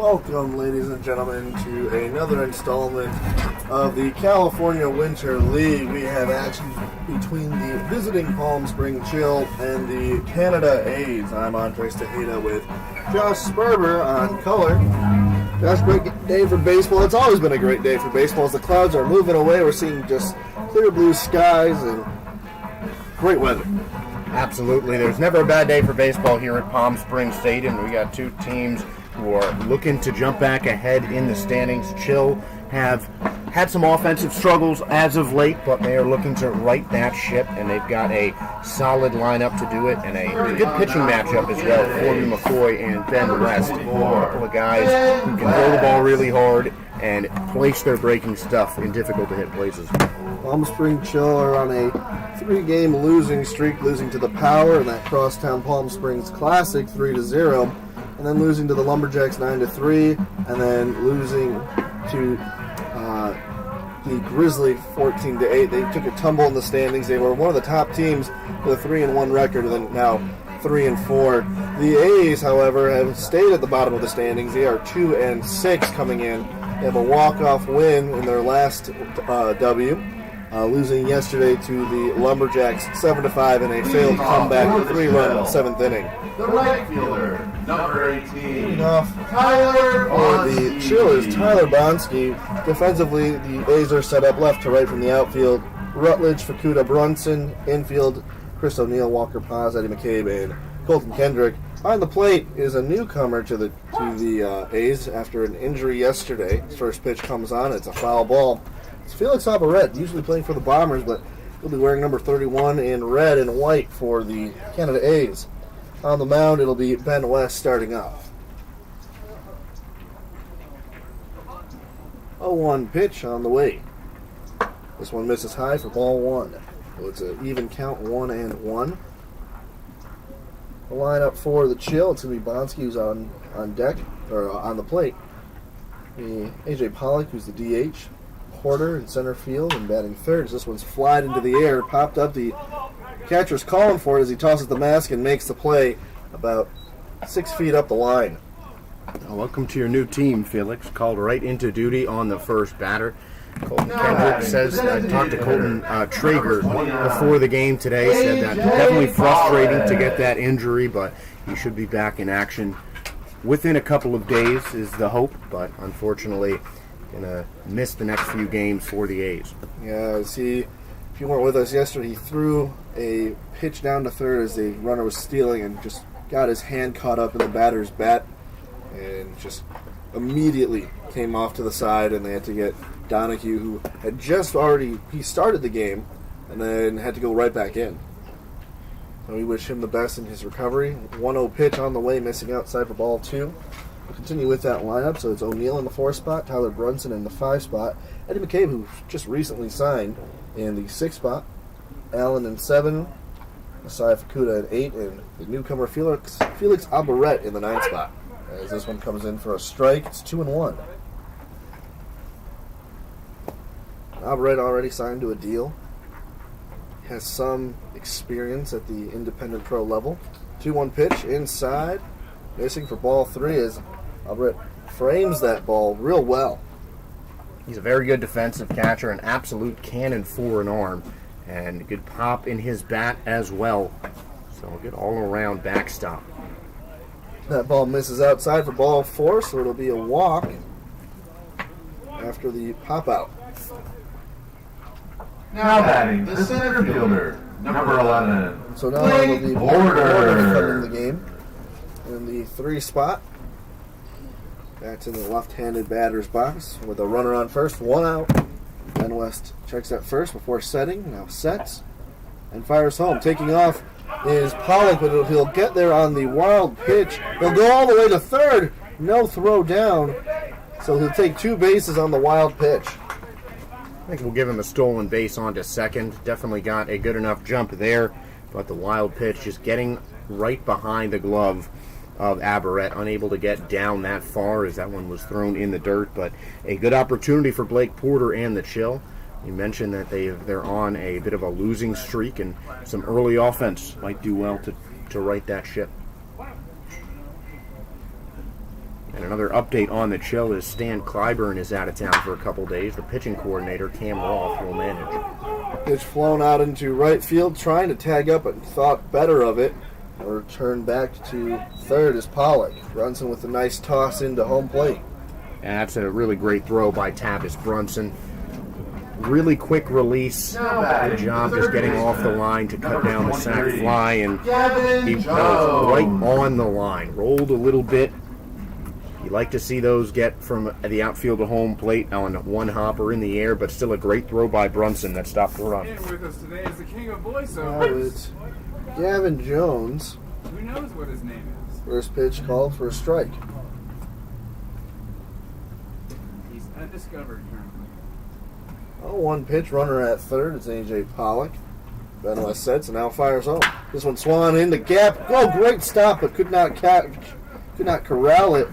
Welcome, ladies and gentlemen, to another installment of the California Winter League. We have action between the visiting Palm Spring Chill and the Canada A's. I'm Andres Tejeda with Josh Sperber on color. Josh, great day for baseball. It's always been a great day for baseball as the clouds are moving away. We're seeing just clear blue skies and great weather. Absolutely. There's never a bad day for baseball here at Palm Springs Stadium. We got two teams who are looking to jump back ahead in the standings. Chill have had some offensive struggles as of late, but they are looking to right that ship, and they've got a solid lineup to do it, and a good pitching matchup as well. Corbin Mccoy and Ben West, a couple of guys who can throw the ball really hard and place their breaking stuff in difficult-to-hit places. Palm Spring Chill are on a 3-game losing streak, losing to the Power in that Crosstown Palm Springs Classic 3-0. And then losing to the Lumberjacks 9-3, and then losing to the Grizzly 14-8. They took a tumble in the standings. They were one of the top teams with a 3-1 record, and then now 3-4. The A's, however, have stayed at the bottom of the standings. They are 2-6 coming in. They have a walk-off win in their last W. Losing yesterday to the Lumberjacks 7-5 in a failed comeback 3-run 7th inning. The right fielder, number 18, Tyler for the Chill is Tyler Bonsky. Defensively, the A's are set up left to right from the outfield. Rutledge, Fukuda, Brunson. Infield, Chris O'Neill, Walker Paz, Eddie Mccabe, and Colton Kendrick. On the plate is a newcomer to the A's after an injury yesterday. His first pitch comes on. It's a foul ball. It's Felix Albaret, usually playing for the Bombers, but he'll be wearing number 31 in red and white for the Canada A's. On the mound, it'll be Ben West starting off. 0-1 pitch on the way. This one misses high for ball one. So it's an even count, 1-1. The lineup for the Chill, it's going to be Bonsky, who's on deck, or on the plate. AJ Pollock, who's the DH. Porter in center field and batting third. This one's flied into the air, popped up. The catcher's calling for it as he tosses the mask and makes the play about 6 feet up the line. Welcome to your new team, Felix. Called right into duty on the first batter. Colton Kendrick says, I talked to Colton Traeger before the game today, said that definitely frustrating to get that injury, but he should be back in action within a couple of days is the hope, but unfortunately going to miss the next few games for the A's. Yeah, if you weren't with us yesterday, he threw a pitch down to third as the runner was stealing and just got his hand caught up in the batter's bat and just immediately came off to the side, and they had to get Donahue, who had he started the game and then had to go right back in. So we wish him the best in his recovery. 1-0 pitch on the way, missing outside for ball two. We'll continue with that lineup. So it's O'Neill in the 4 spot, Tyler Brunson in the 5 spot, Eddie Mccabe, who just recently signed, in the 6 spot, Allen in 7, Masai Fukuda in 8, and the newcomer Felix Albaret in the 9 spot. As this one comes in for a strike, it's 2-1. Albaret already signed to a deal. He has some experience at the independent pro level. 2-1 pitch inside. Missing for ball 3 as Albaret frames that ball real well. He's a very good defensive catcher, an absolute cannon for an arm, and a good pop in his bat as well. So a good all-around backstop. That ball misses outside for ball 4, so it'll be a walk after the pop-out. Now batting, the center fielder, number 11. So now it'll be Porter defending the game. In the 3 spot, that's in the left-handed batter's box with a runner on first, 1 out. Ben West checks at first before setting, now sets, and fires home. Taking off is Pollock, but he'll get there on the wild pitch. He'll go all the way to third, no throw down, so he'll take 2 bases on the wild pitch. I think we'll give him a stolen base onto second. Definitely got a good enough jump there, but the wild pitch just getting right behind the glove of Albaret, unable to get down that far as that one was thrown in the dirt, but a good opportunity for Blake Porter and the Chill. You mentioned that they're on a bit of a losing streak, and some early offense might do well to right that ship. And an Another update on the Chill is Stan Clyburn is out of town for a couple days. The pitching coordinator, Cam Roth, will manage. Pitch flown out into right field, trying to tag up, but thought better of it. Return back to third is Pollock. Brunson with a nice toss into home plate. And that's a really great throw by Tavis Brunson. Really quick release. Good job just getting off the line to cut down the sac fly, and he was right on the line. Rolled a little bit. You like to see those get from the outfield to home plate on one hopper in the air, but still a great throw by Brunson that stopped the run. And with us today is the king of voiceovers. Now it's Gavin Jones. Who knows what his name is? First pitch called for a strike. He's undiscovered currently. Oh, one pitch, runner at third. It's A.J. Pollock. Ben West sets and now fires home. This one swung in the gap. Oh, great stop, but could not corral it.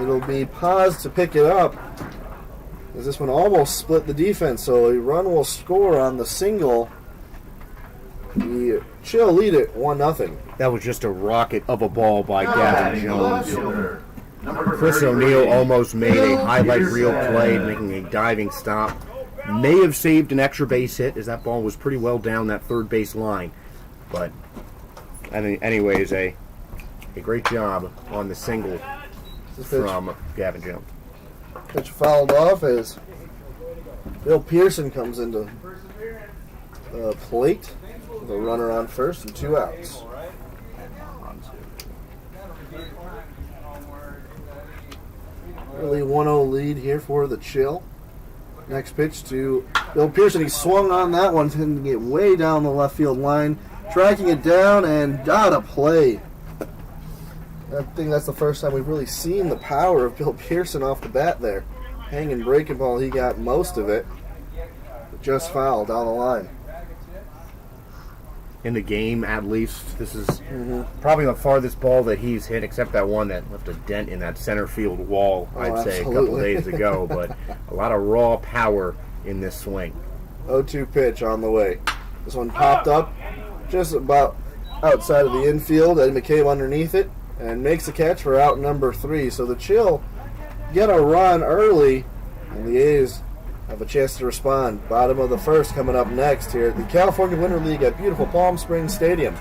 It'll be paused to pick it up, as this one almost split the defense. So a run will score on the single. The Chill lead it 1-0. That was just a rocket of a ball by Gavin Jones. Number Chris O'Neill almost made a highlight reel play, making a diving stop. May have saved an extra base hit, as that ball was pretty well down that third base line. But anyways, a great job on the single from Gavin Jones. Pitch fouled off as Bill Pearson comes into the plate with a runner on first and 2 outs. Early 1-0 lead here for the Chill. Next pitch to Bill Pearson. He swung on that one, didn't get way down the left field line, tracking it down and out of play. I think that's the first time we've really seen the power of Bill Pearson off the bat there. Hanging breaking ball, he got most of it, but just fouled down the line. In the game, at least, this is probably the farthest ball that he's hit, except that one that left a dent in that center field wall, I'd say, a couple days ago. But a lot of raw power in this swing. 0-2 pitch on the way. This one popped up just about outside of the infield, and Mccabe underneath it, and makes the catch for out number 3. So the Chill get a run early, and the A's have a chance to respond. Bottom of the first coming up next here at the California Winter League at beautiful Palm Springs Stadium.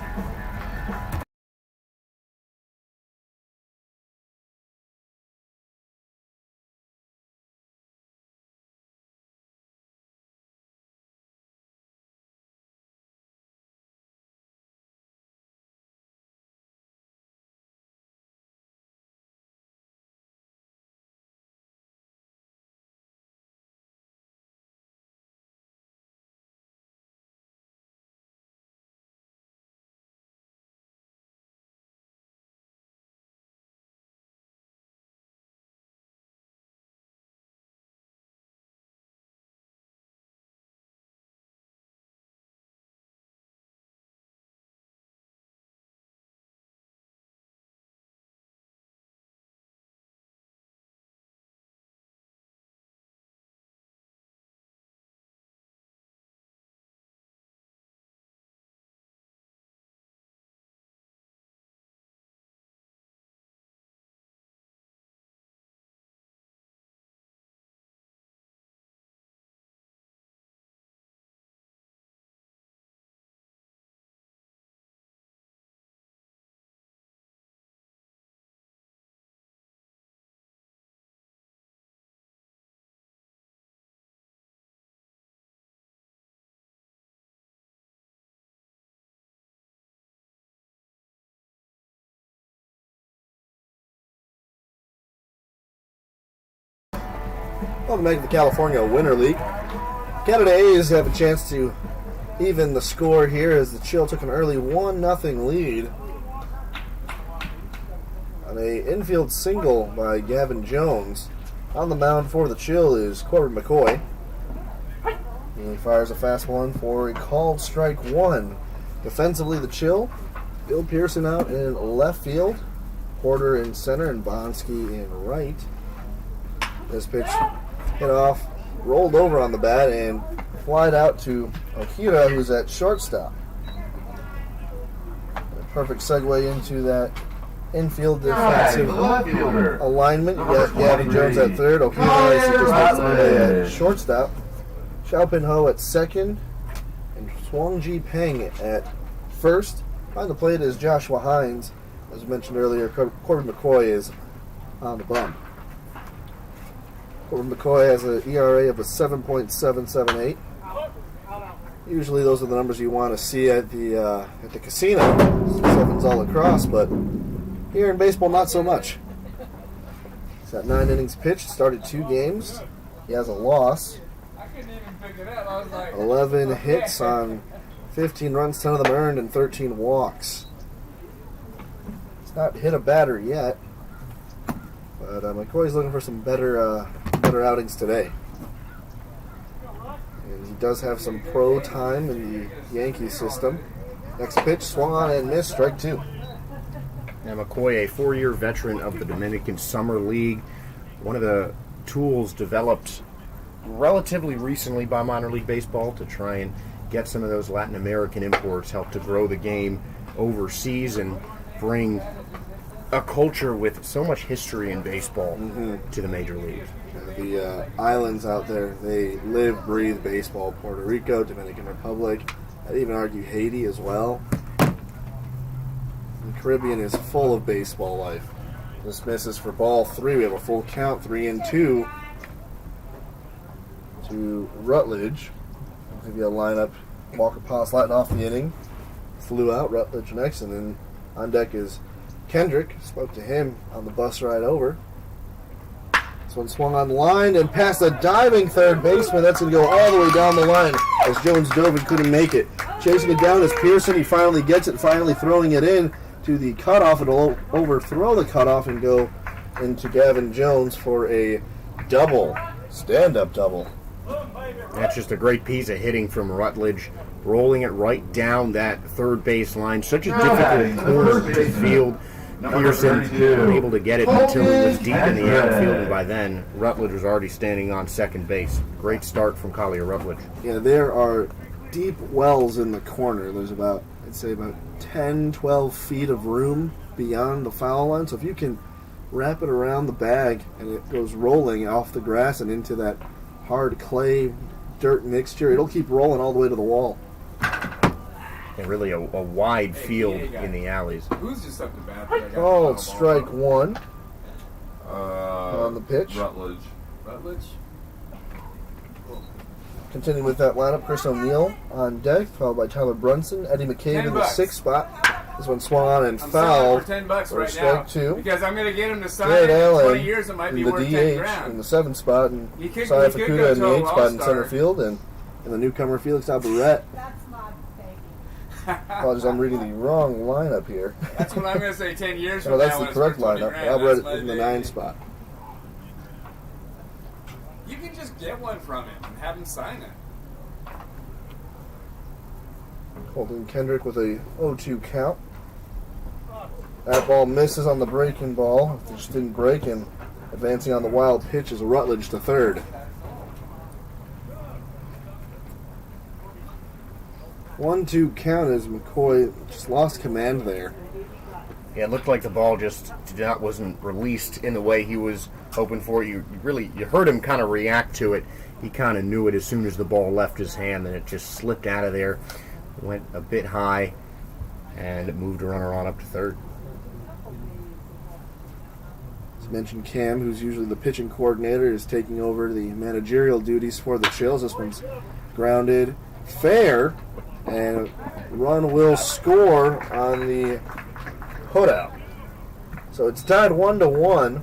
Welcome back to the California Winter League. Canada A's have a chance to even the score here as the Chill took an early 1-0 lead on a infield single by Gavin Jones. On the mound for the Chill is Corbin Mccoy. He fires a fast one for a called strike 1. Defensively, the Chill, Bill Pearson out in left field, Porter in center, and Bonsky in right. This pitch hit off, rolled over on the bat, and flied out to Ohira, who's at shortstop. A perfect segue into that infield Hines, defensive the left fielder. alignment. You got Gavin Jones at third. O'Keefe just at shortstop. Xiaopin Ho at second. And Swang-Ji Peng at first. Behind the plate is Joshua Hines. As mentioned earlier, Corbin Mccoy is on the bump. Corbin McCoy has an ERA of a 7.778. Usually those are the numbers you want to see at the casino. Sevens all across, but here in baseball, not so much. He's got 9 innings pitched, started 2 games. He has a loss. I couldn't even pick it up. I was like, 11 hits on 15 runs, 10 of them earned, and 13 walks. He's not hit a batter yet, but McCoy's looking for some better outings today. And he does have some pro time in the Yankees system. Next pitch, swung on and missed, strike 2. Now McCoy, a 4-year veteran of the Dominican Summer League, one of the tools developed relatively recently by minor league baseball to try and get some of those Latin American imports, help to grow the game overseas and bring a culture with so much history in baseball to the major leagues. The islands out there, they live, breathe baseball. Puerto Rico, Dominican Republic, I'd even argue Haiti as well. The Caribbean is full of baseball life. This misses for ball 3. We have a full count, 3-2 to Rutledge. I'll give you a lineup. Walker Pass lighting off the inning. Flew out, Rutledge next, and then on deck is Kendrick. Spoke to him on the bus ride over. This one swung on line and past a diving third baseman. That's going to go all the way down the line as Jones dove and couldn't make it. Chasing it down is Pearson. He finally gets it, finally throwing it in to the cutoff. It'll overthrow the cutoff and go into Gavin Jones for a double, stand-up double. That's just a great piece of hitting from Rutledge, rolling it right down that third base line. Such a difficult corner to field. Pearson able to get it until it was deep in the outfield, and by then Rutledge was already standing on second base. Great start from Collier Rutledge. Yeah, there are deep wells in the corner. There's about 10, 12 feet of room beyond the foul line. So if you can wrap it around the bag and it goes rolling off the grass and into that hard clay dirt mixture, it'll keep rolling all the way to the wall. And really a wide field in the alleys. who's just up to bat? Called strike 1 on the pitch. Rutledge. Rutledge? Continuing with that lineup, Chris O'Neill on deck, followed by Tyler Brunson, Eddie McCabe in the 6th spot. This one swung on and I'm fouled selling for $10 for right strike now. 2. Because I'm going to get him to sign Garrett it. In Allen 20 years, it might in be the worth DH 10 in grand. the 7th spot, and He could Saya go Fukuda in the to 8th spot in All-Star. center field, and the newcomer Felix Albaret. That's not fake. Apologies, I'm reading the wrong lineup here. That's what I'm going to say 10 years No, from that's now. the when it's correct worth 20 lineup. grand. Albaret That's my is in the baby. 9th spot. You can just get one from him and have him sign it. Colton Kendrick with a 0-2 count. That ball misses on the breaking ball. It just didn't break, and advancing on the wild pitch is Rutledge to third. 1-2 count as McCoy just lost command there. Yeah, it looked like the ball just wasn't released in the way he was hoping for. You heard him kind of react to it. He kind of knew it as soon as the ball left his hand, and it just slipped out of there. Went a bit high, and it moved a runner on up to third. As mentioned, Cam, who's usually the pitching coordinator, is taking over the managerial duties for the Chills. This one's grounded fair, and run will score on the putout. So it's tied 1-1,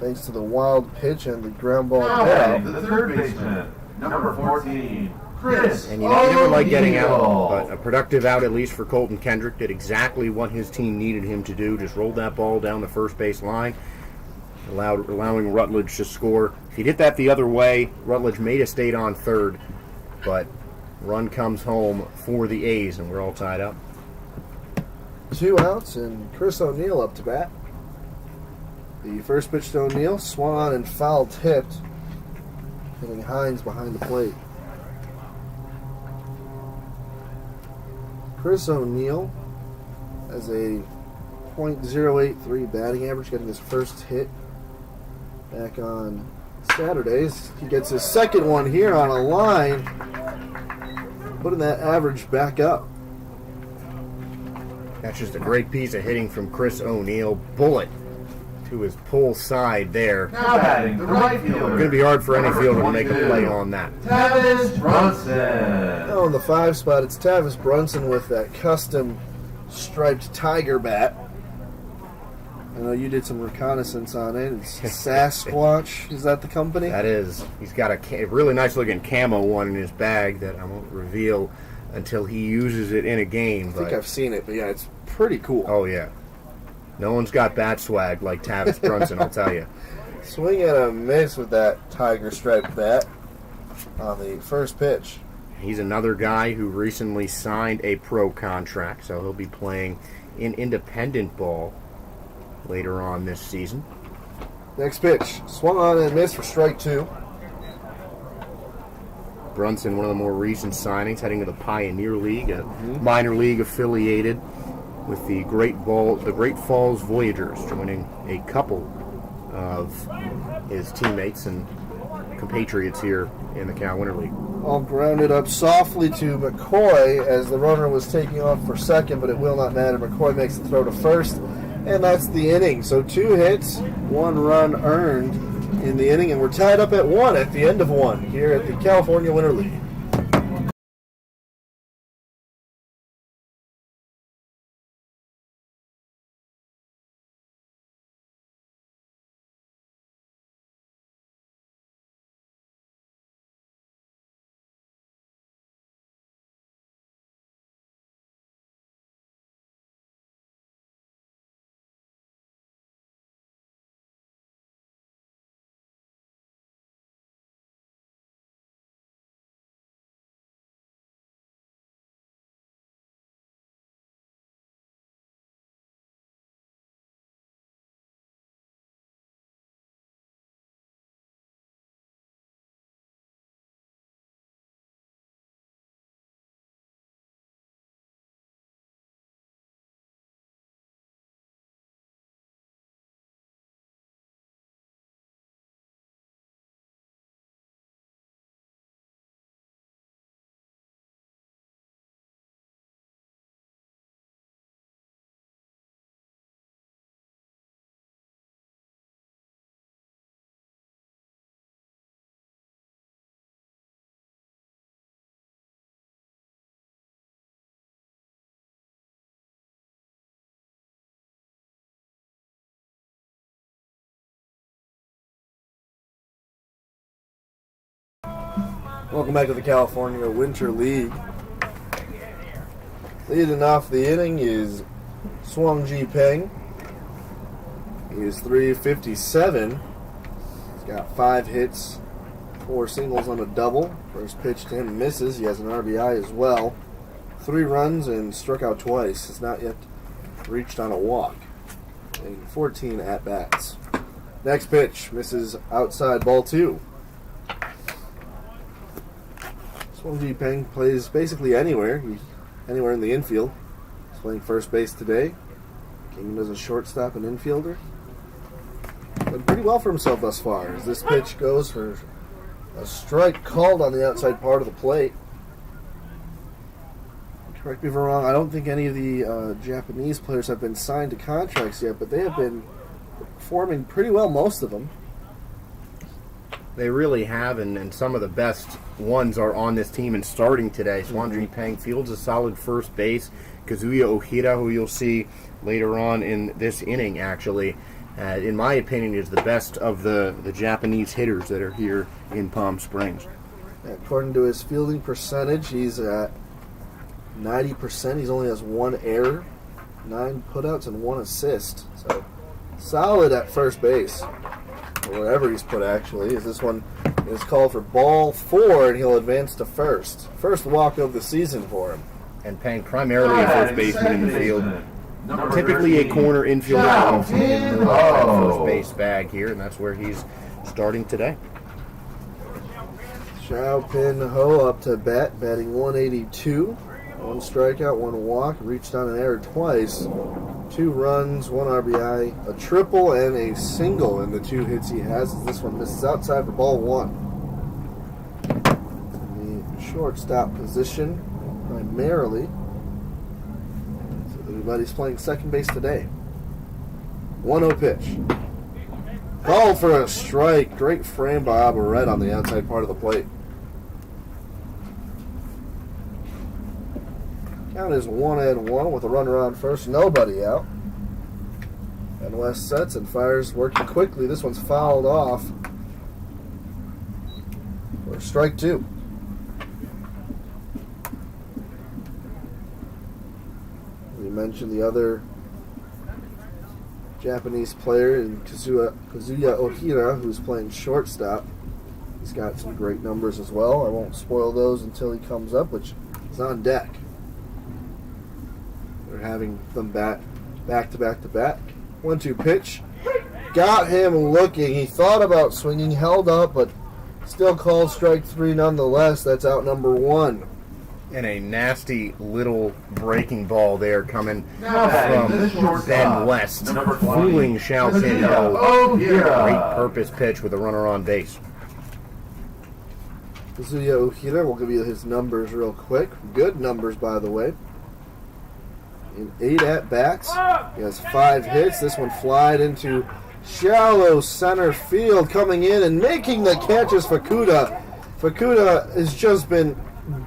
thanks to the wild pitch and the ground ball Now, putout. the third baseman, number 14, Chris. And you never like getting out, O'Neill. but a productive out, at least for Colton Kendrick, did exactly what his team needed him to do. Just rolled that ball down the first base line, allowing Rutledge to score. If he'd hit that the other way, Rutledge may have stayed on third, but run comes home for the A's, and we're all tied up. 2 outs, and Chris O'Neill up to bat. The first pitch to O'Neill, swung on and foul tipped, hitting Hines behind the plate. Chris O'Neill has a .083 batting average, getting his first hit back on Saturdays. He gets his second one here on a line, putting that average back up. That's just a great piece of hitting from Chris O'Neill. Bullet to his pull side there. Now batting the right fielder. Going to be hard for any fielder to make a play on that. Tavis Brunson. Oh, in the 5 spot, it's Tavis Brunson with that custom striped tiger bat. I know you did some reconnaissance on it. It's Sasquatch. Is that the company? That is. He's got a really nice looking camo one in his bag that I won't reveal until he uses it in a game. I think I've seen it, but yeah, it's pretty cool. Oh, yeah. No one's got bat swag like Tavis Brunson, I'll tell you. Swing and a miss with that tiger striped bat on the first pitch. He's another guy who recently signed a pro contract, so he'll be playing in independent ball later on this season. Next pitch. Swung on and missed for strike 2. Brunson, one of the more recent signings, heading to the Pioneer League, a minor league affiliated with the Great Falls Voyagers, joining a couple of his teammates and compatriots here in the Cal Winter League. All grounded up softly to McCoy as the runner was taking off for second, but it will not matter. McCoy makes the throw to first, and that's the inning. So 2 hits, 1 run earned in the inning, and we're tied up at 1 at the end of 1 here at the California Winter League. Welcome back to the California Winter League. Leading off the inning is Swang Ji Peng. He is .357. He's got 5 hits, 4 singles on a double. First pitch to him misses. He has an RBI as well. 3 runs and struck out twice. Has not yet reached on a walk. And 14 at-bats. Next pitch misses outside, ball 2. Swang Ji Peng plays basically anywhere. He's anywhere in the infield. He's playing first base today. Came in as a shortstop and infielder. Done pretty well for himself thus far, as this pitch goes for a strike called on the outside part of the plate. Correct me if I'm wrong, I don't think any of the Japanese players have been signed to contracts yet, but they have been performing pretty well, most of them. They really have, and some of the best ones are on this team and starting today. Swang Ji Peng fields a solid first base. Kazuya Ohira, who you'll see later on in this inning, actually, in my opinion, is the best of the Japanese hitters that are here in Palm Springs. According to his fielding percentage, he's at 90%. He only has 1 error, 9 putouts, and 1 assist. So solid at first base, or wherever he's put, actually, as this one is called for ball 4, and he'll advance to first. First walk of the season for him. And Peng primarily a first baseman in the field. Typically a corner infielder in the first base bag here, and that's where he's starting today. Xiao Pin Ho up to bat, batting 182. 1 strikeout, 1 walk, reached on an error twice. 2 runs, 1 RBI, a triple, and a single in the 2 hits he has. This one misses outside for ball 1. In the shortstop position, primarily. So everybody's playing second base today. 1-0 pitch. Called for a strike. Great frame by Albaret on the outside part of the plate. Count is 1-1 with a runner on first, nobody out. And West sets and fires, working quickly. This one's fouled off for strike 2. We mentioned the other Japanese player in Kazuya Ohira, who's playing shortstop. He's got some great numbers as well. I won't spoil those until he comes up, which is on deck. They're having them back to back to back. 1-2 pitch. Got him looking. He thought about swinging, held up, but still called strike 3 nonetheless. That's out number 1. And a nasty little breaking ball there coming Now from Ben West. Number 20. Fooling Xiao Tianhou. Oh, yeah. Great purpose pitch with a runner on base. Kazuya Ohira, we'll give you his numbers real quick. Good numbers, by the way. In 8 at-bats, he has 5 hits. This one flied into shallow center field. Coming in and making the catch is Fukuda. Fukuda has just been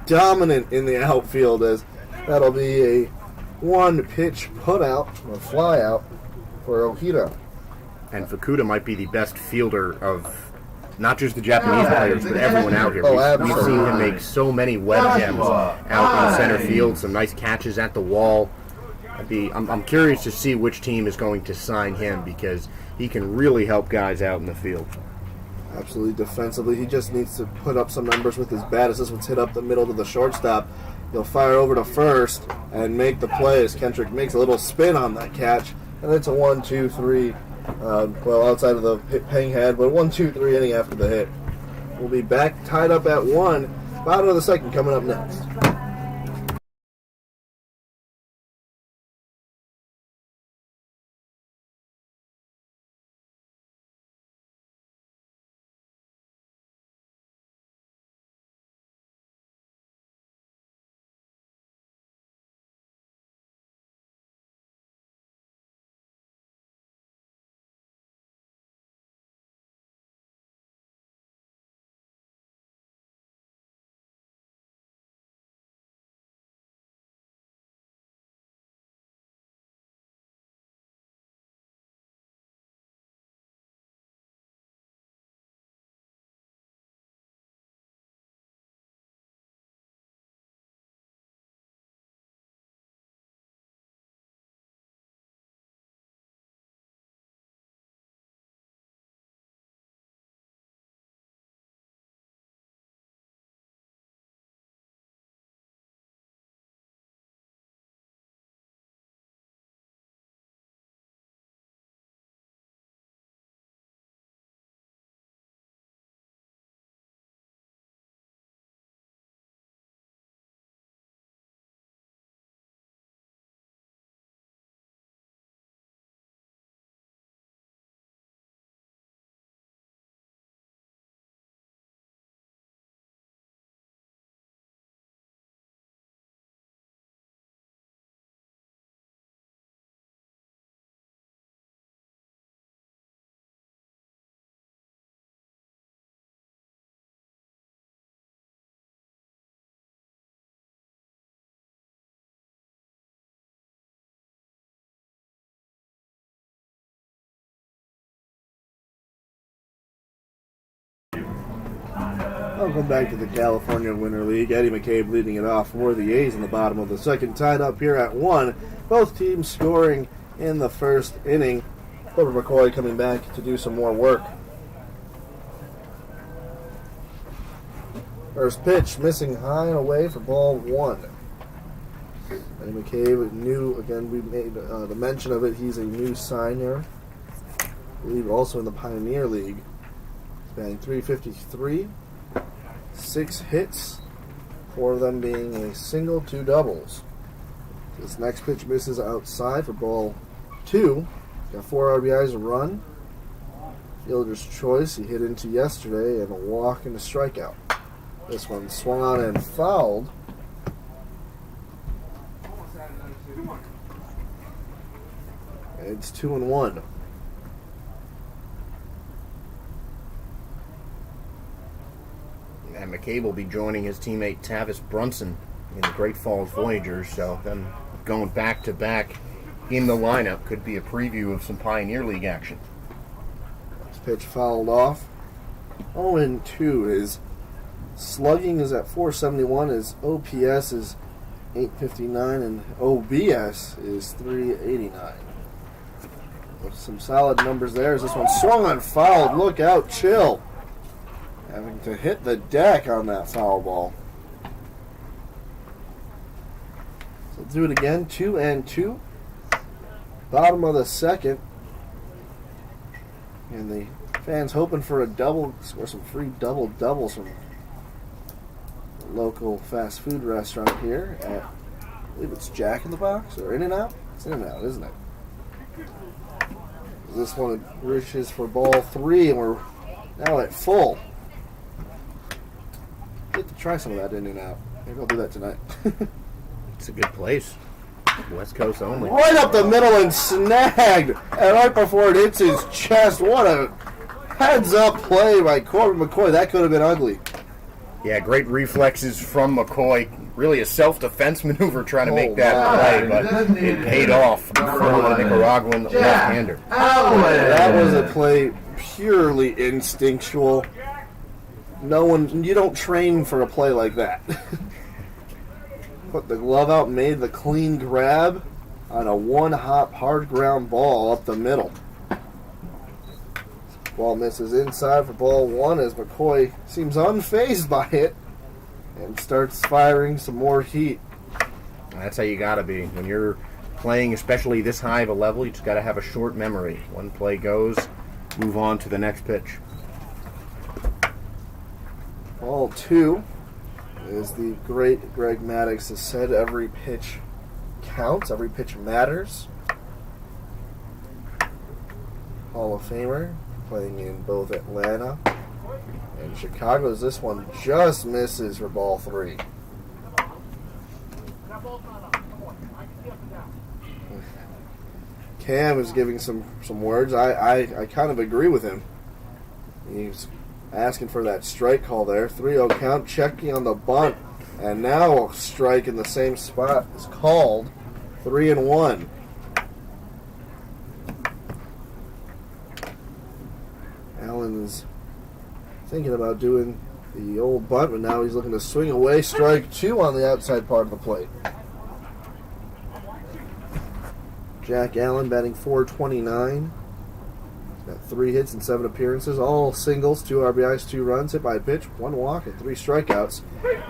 dominant in the outfield, as that'll be a 1-pitch putout, or fly out, for Ohira. And Fukuda might be the best fielder of not just the Japanese players, but everyone out here. Oh, We've absolutely. seen him make so many web gems out in center field, some nice catches at the wall. I'm curious to see which team is going to sign him, because he can really help guys out in the field. Absolutely defensively. He just needs to put up some numbers with his bat. As this one's hit up the middle to the shortstop, he'll fire over to first and make the play as Kendrick makes a little spin on that catch. And it's a 1-2-3, outside of the hang head, but 1-2-3 inning after the hit. We'll be back tied up at 1. Bottom of the second coming up next. Welcome back to the California Winter League. Eddie Mccabe leading it off for the A's in the bottom of the second, tied up here at 1. Both teams scoring in the first inning. Corbin Mccoy coming back to do some more work. First pitch, missing high and away for ball 1. Eddie Mccabe, new, again, we made the mention of it, he's a new signer. I believe also in the Pioneer League. He's batting .353. 6 hits, 4 of them being a single, 2 doubles. This next pitch misses outside for ball 2. Got 4 RBIs, a run. Fielder's choice, he hit into yesterday, and a walk and a strikeout. This one swung on and fouled. It's 2-1. And Mccabe will be joining his teammate Tavis Brunson in the Great Falls Voyagers, so them going back-to-back in the lineup could be a preview of some Pioneer League action. This pitch fouled off. 0-2. His slugging is at 471. His OPS is 859, and OBS is 389. With some solid numbers there as this one swung on fouled. Look out, Chill. Having to hit the deck on that foul ball. So do it again. 2-2. Bottom of the second. And the fans hoping for a double, score some free doubles from a local fast food restaurant here at, I believe it's Jack in the Box or In-N-Out? It's In-N-Out, isn't it? This one reaches for ball 3, and we're now at full. Get to try some of that In-N-Out. Maybe I'll do that tonight. It's a good place. West Coast only. Right up the middle and snagged. And right before it hits his chest, what a heads-up play by Corbin Mccoy. That could have been ugly. Yeah, great reflexes from McCoy. Really a self-defense maneuver trying to make that play, but it paid off for the Nicaraguan left-hander. That was a play purely instinctual. You don't train for a play like that. Put the glove out, made the clean grab on a one-hop hard ground ball up the middle. Ball misses inside for ball 1 as McCoy seems unfazed by it and starts firing some more heat. That's how you gotta be. When you're playing, especially this high of a level, you just gotta have a short memory. One play goes, move on to the next pitch. Ball 2. As the great Greg Maddox has said, every pitch counts, every pitch matters. Hall of Famer, playing in both Atlanta and Chicago, as this one just misses for ball 3. Cam is giving some words. I kind of agree with him. He's asking for that strike call there. 3-0 count, checking on the bunt, and now a strike in the same spot is called. 3-1. Allen is thinking about doing the old bunt, but now he's looking to swing away. Strike 2 on the outside part of the plate. Jack Allen batting .429. Got 3 hits and 7 appearances, all singles, 2 RBIs, 2 runs, hit by a pitch, 1 walk, and 3 strikeouts.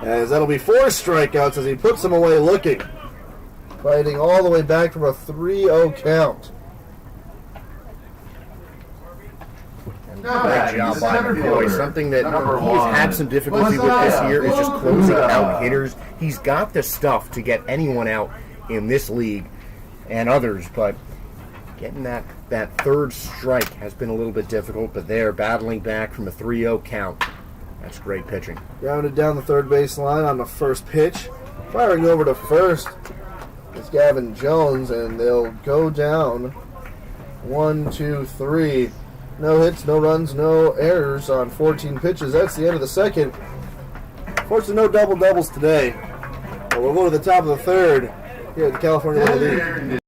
As that'll be 4 strikeouts as he puts them away looking. Fighting all the way back from a 3-0 count. Great job by McCoy. Something that he's had some difficulty with this year is just closing out hitters. He's got the stuff to get anyone out in this league and others, but getting that third strike has been a little bit difficult, but they're battling back from a 3-0 count. That's great pitching. Grounded down the third base line on the first pitch. Firing over to first is Gavin Jones, and they'll go down 1, 2, 3. No hits, no runs, no errors on 14 pitches. That's the end of the second. Fortunately, no double-doubles today. But we'll go to the top of the third here at the California Little League.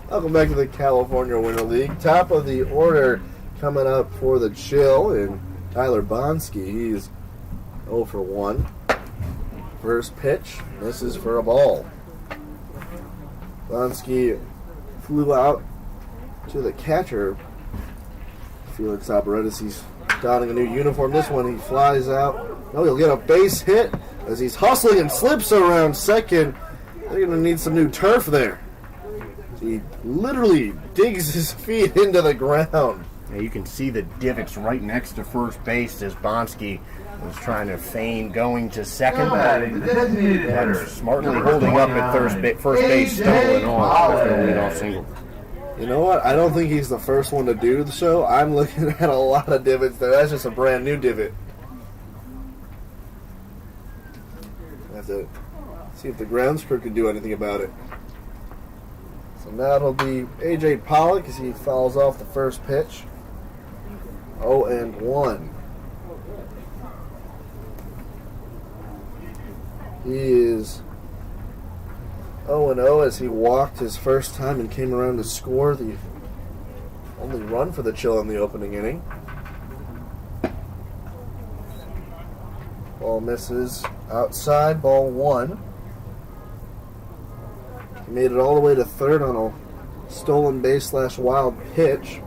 Welcome back to the California Winter League. Top of the order coming up for the Chill, and Tyler Bonsky. He's 0 for 1. First pitch, misses for a ball. Bonsky flew out to the catcher, Felix Albaret. He's donning a new uniform. This one, he flies out. No, he'll get a base hit as he's hustling and slips around second. They're going to need some new turf there. He literally digs his feet into the ground. Now you can see the divots right next to first base as Bonsky was trying to feign going to second. The designated hitter. Smartly holding up at first base, stumbling off after a leadoff single. You know what? I don't think he's the first one to do the show. I'm looking at a lot of divots there. That's just a brand new divot. I have to see if the grounds crew can do anything about it. So now it'll be A.J. Pollock as he fouls off the first pitch. 0-1. He is 0-0 as he walked his first time and came around to score the only run for the Chill in the opening inning. Ball misses outside, ball 1. He made it all the way to third on a stolen base / wild pitch,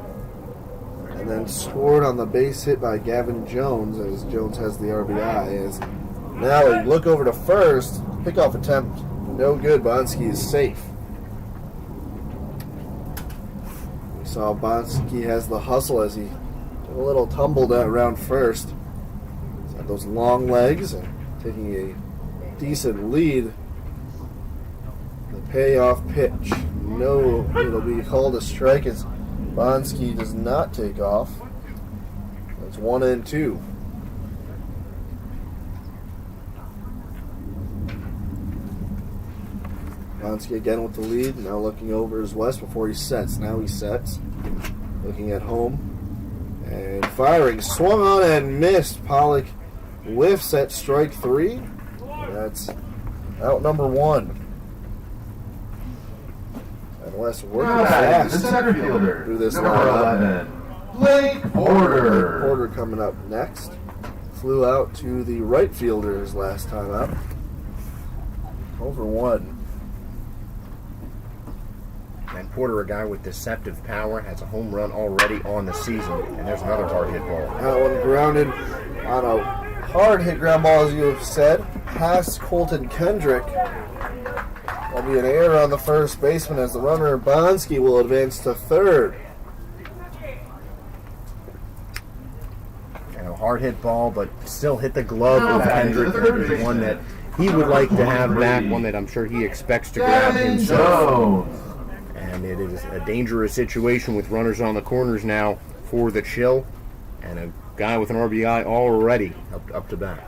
and then scored on the base hit by Gavin Jones as Jones has the RBI. As now a look over to first, pickoff attempt, no good. Bonsky is safe. We saw Bonsky has the hustle as he took a little tumble down around first. He's got those long legs and taking a decent lead. The payoff pitch, no, it'll be called a strike as Bonsky does not take off. That's 1-2. Bonsky again with the lead, now looking over his west before he sets. Now he sets, looking at home, and firing, swung on and missed. Pollock whiffs at strike 3. That's out number 1. And West working The fast center fielder. through this Number lineup. 11. Blake Porter. Porter coming up next. Flew out to the right fielder his last time out. 0-1. And Porter, a guy with deceptive power, has a home run already on the season. And there's another hard hit ball. That one grounded on a hard hit ground ball, as you have said, past Colton Kendrick. That'll be an error on the first baseman as the runner Bonsky will advance to third. And a hard hit ball, but still hit the glove of Kendrick. One that he would like to have back, one that I'm sure he expects to grab Gavin himself. Jones. And it is a dangerous situation with runners on the corners now for the Chill. And a guy with an RBI already up to bat.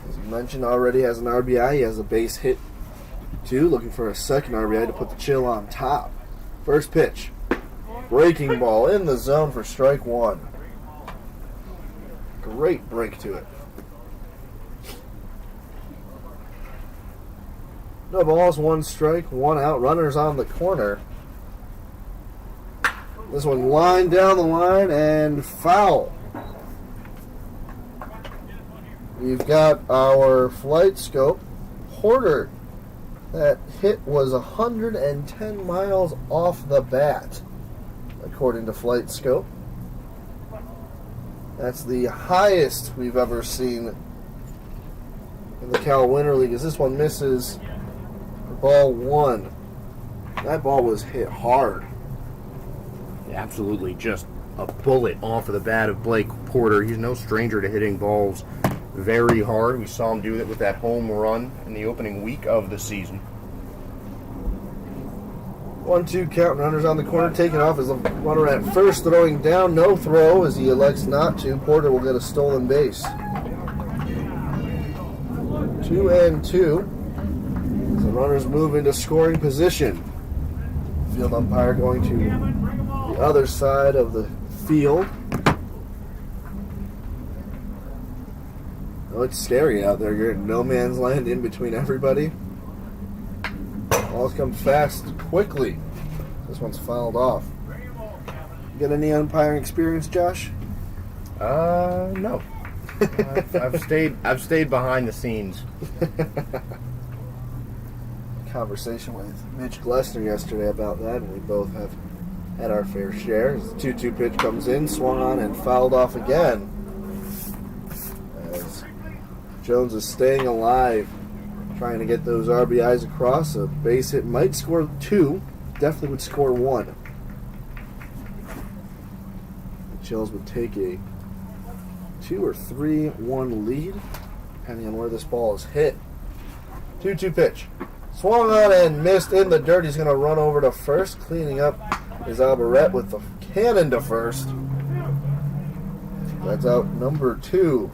As you mentioned, already has an RBI. He has a base hit, too, looking for a second RBI to put the Chill on top. First pitch. Breaking ball in the zone for strike 1. Great break to it. No balls, 1 strike, 1 out. Runners on the corner. This one lined down the line and foul. We've got our flight scope. Porter, that hit was 110 miles off the bat, according to flight scope. That's the highest we've ever seen in the Cal Winter League, as this one misses ball 1. That ball was hit hard. Absolutely just a bullet off of the bat of Blake Porter. He's no stranger to hitting balls very hard. We saw him do that with that home run in the opening week of the season. 1-2 count, runners on the corner, taking off as the runner at first, throwing down, no throw as he elects not to. Porter will get a stolen base. 2-2. The runners move into scoring position. Field umpire going to the other side of the field. Oh, it's scary out there. You're in no man's land in between everybody. Balls come fast, quickly. This one's fouled off. You got any umpiring experience, Josh? No. I've stayed behind the scenes. Conversation with Mitch Glessner yesterday about that, and we both have had our fair share. As the 2-2 pitch comes in, swung on and fouled off again. As Jones is staying alive, trying to get those RBIs across. A base hit might score 2, definitely would score 1. The Chills would take a 2 or 3-1 lead, depending on where this ball is hit. 2-2 pitch. Swung on and missed in the dirt. He's going to run over to first. Cleaning up is Albaret with the cannon to first. That's out number 2.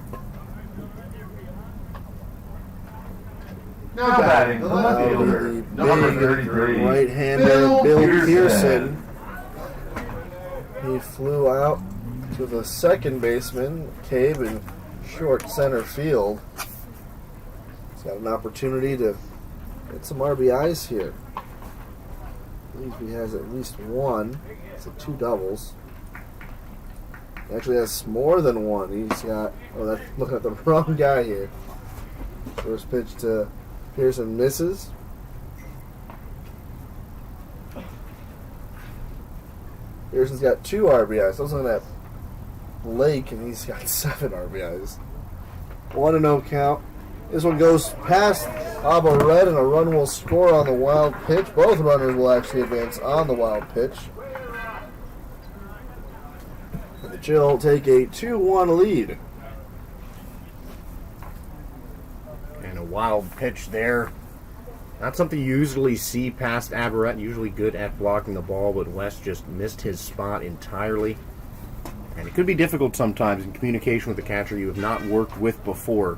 Now batting, the left fielder, number 33, right-hander Bill Pearson. He flew out to the second baseman, Mccabe, in short center field. He's got an opportunity to get some RBIs here. I believe he has at least one. It's 2 doubles. He actually has more than one. He's got, that's looking at the wrong guy here. First pitch to Pearson misses. Pearson's got 2 RBIs. I was looking at Blake, and he's got 7 RBIs. 1-0 count. This one goes past Albaret, and a run will score on the wild pitch. Both runners will actually advance on the wild pitch. And the Chill take a 2-1 lead. And a wild pitch there. Not something you usually see past Albaret. Usually good at blocking the ball, but West just missed his spot entirely. And it could be difficult sometimes in communication with the catcher you have not worked with before.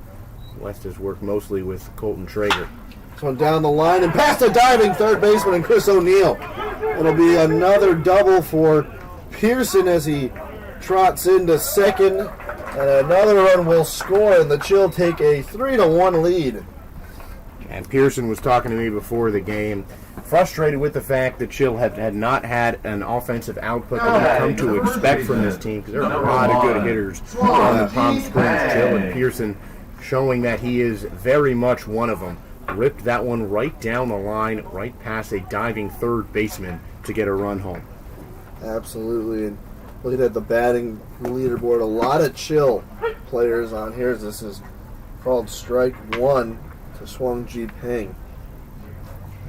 West has worked mostly with Colton Traeger. This one down the line and past a diving third baseman and Chris O'Neill. It'll be another double for Pearson as he trots into second. And another run will score, and the Chill take a 3-1 lead. And Pearson was talking to me before the game, frustrated with the fact that Chill had not had an offensive output that we've come to expect from this team, because there are a lot of good hitters on the Palm Springs. Chill and Pearson showing that he is very much one of them. Ripped that one right down the line, right past a diving third baseman to get a run home. Absolutely. And looking at the batting leaderboard, a lot of Chill players on here. This is called strike 1 to Swung Ji Peng.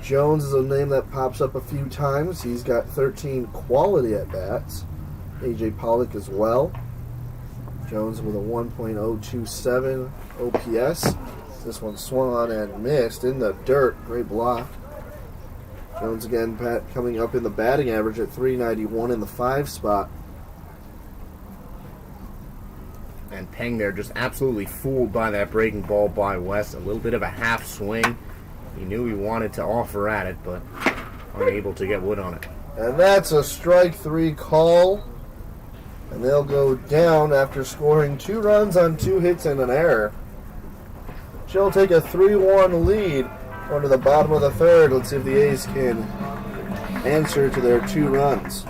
Jones is a name that pops up a few times. He's got 13 quality at-bats. A.J. Pollock as well. Jones with a 1.027 OPS. This one swung on and missed in the dirt. Great block. Jones again coming up in the batting average at 391 in the 5 spot. And Peng there just absolutely fooled by that breaking ball by West. A little bit of a half swing. He knew he wanted to offer at it, but unable to get wood on it. And that's a strike 3 call. And they'll go down after scoring 2 runs on 2 hits and an error. She'll take a 3-1 lead going to the bottom of the third. Let's see if the A's can answer to their 2 runs.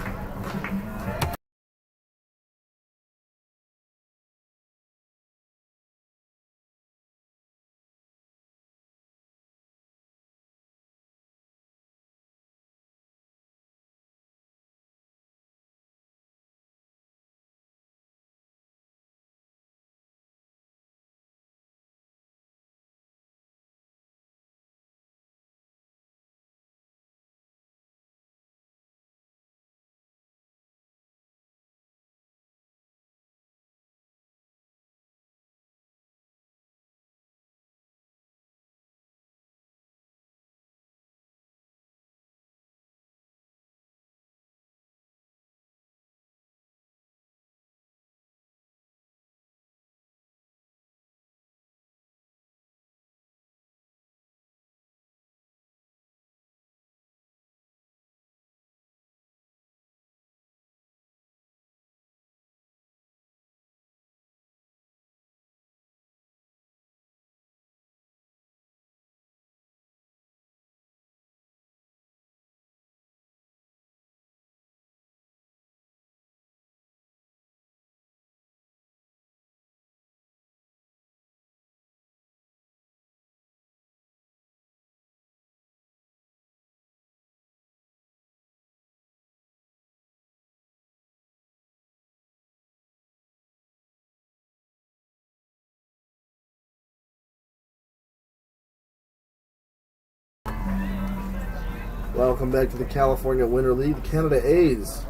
Welcome back to the California Winter League. The Canada A's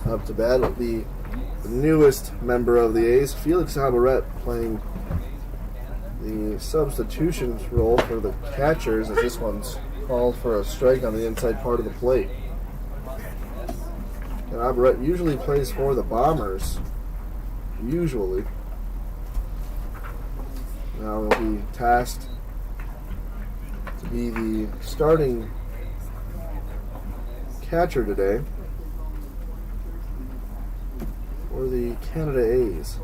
up to bat will be the newest member of the A's, Felix Albaret, playing the substitution role for the catchers, as this one's called for a strike on the inside part of the plate. And Albaret usually plays for the Bombers. Usually. Now he'll be tasked to be the starting catcher today for the Canada A's.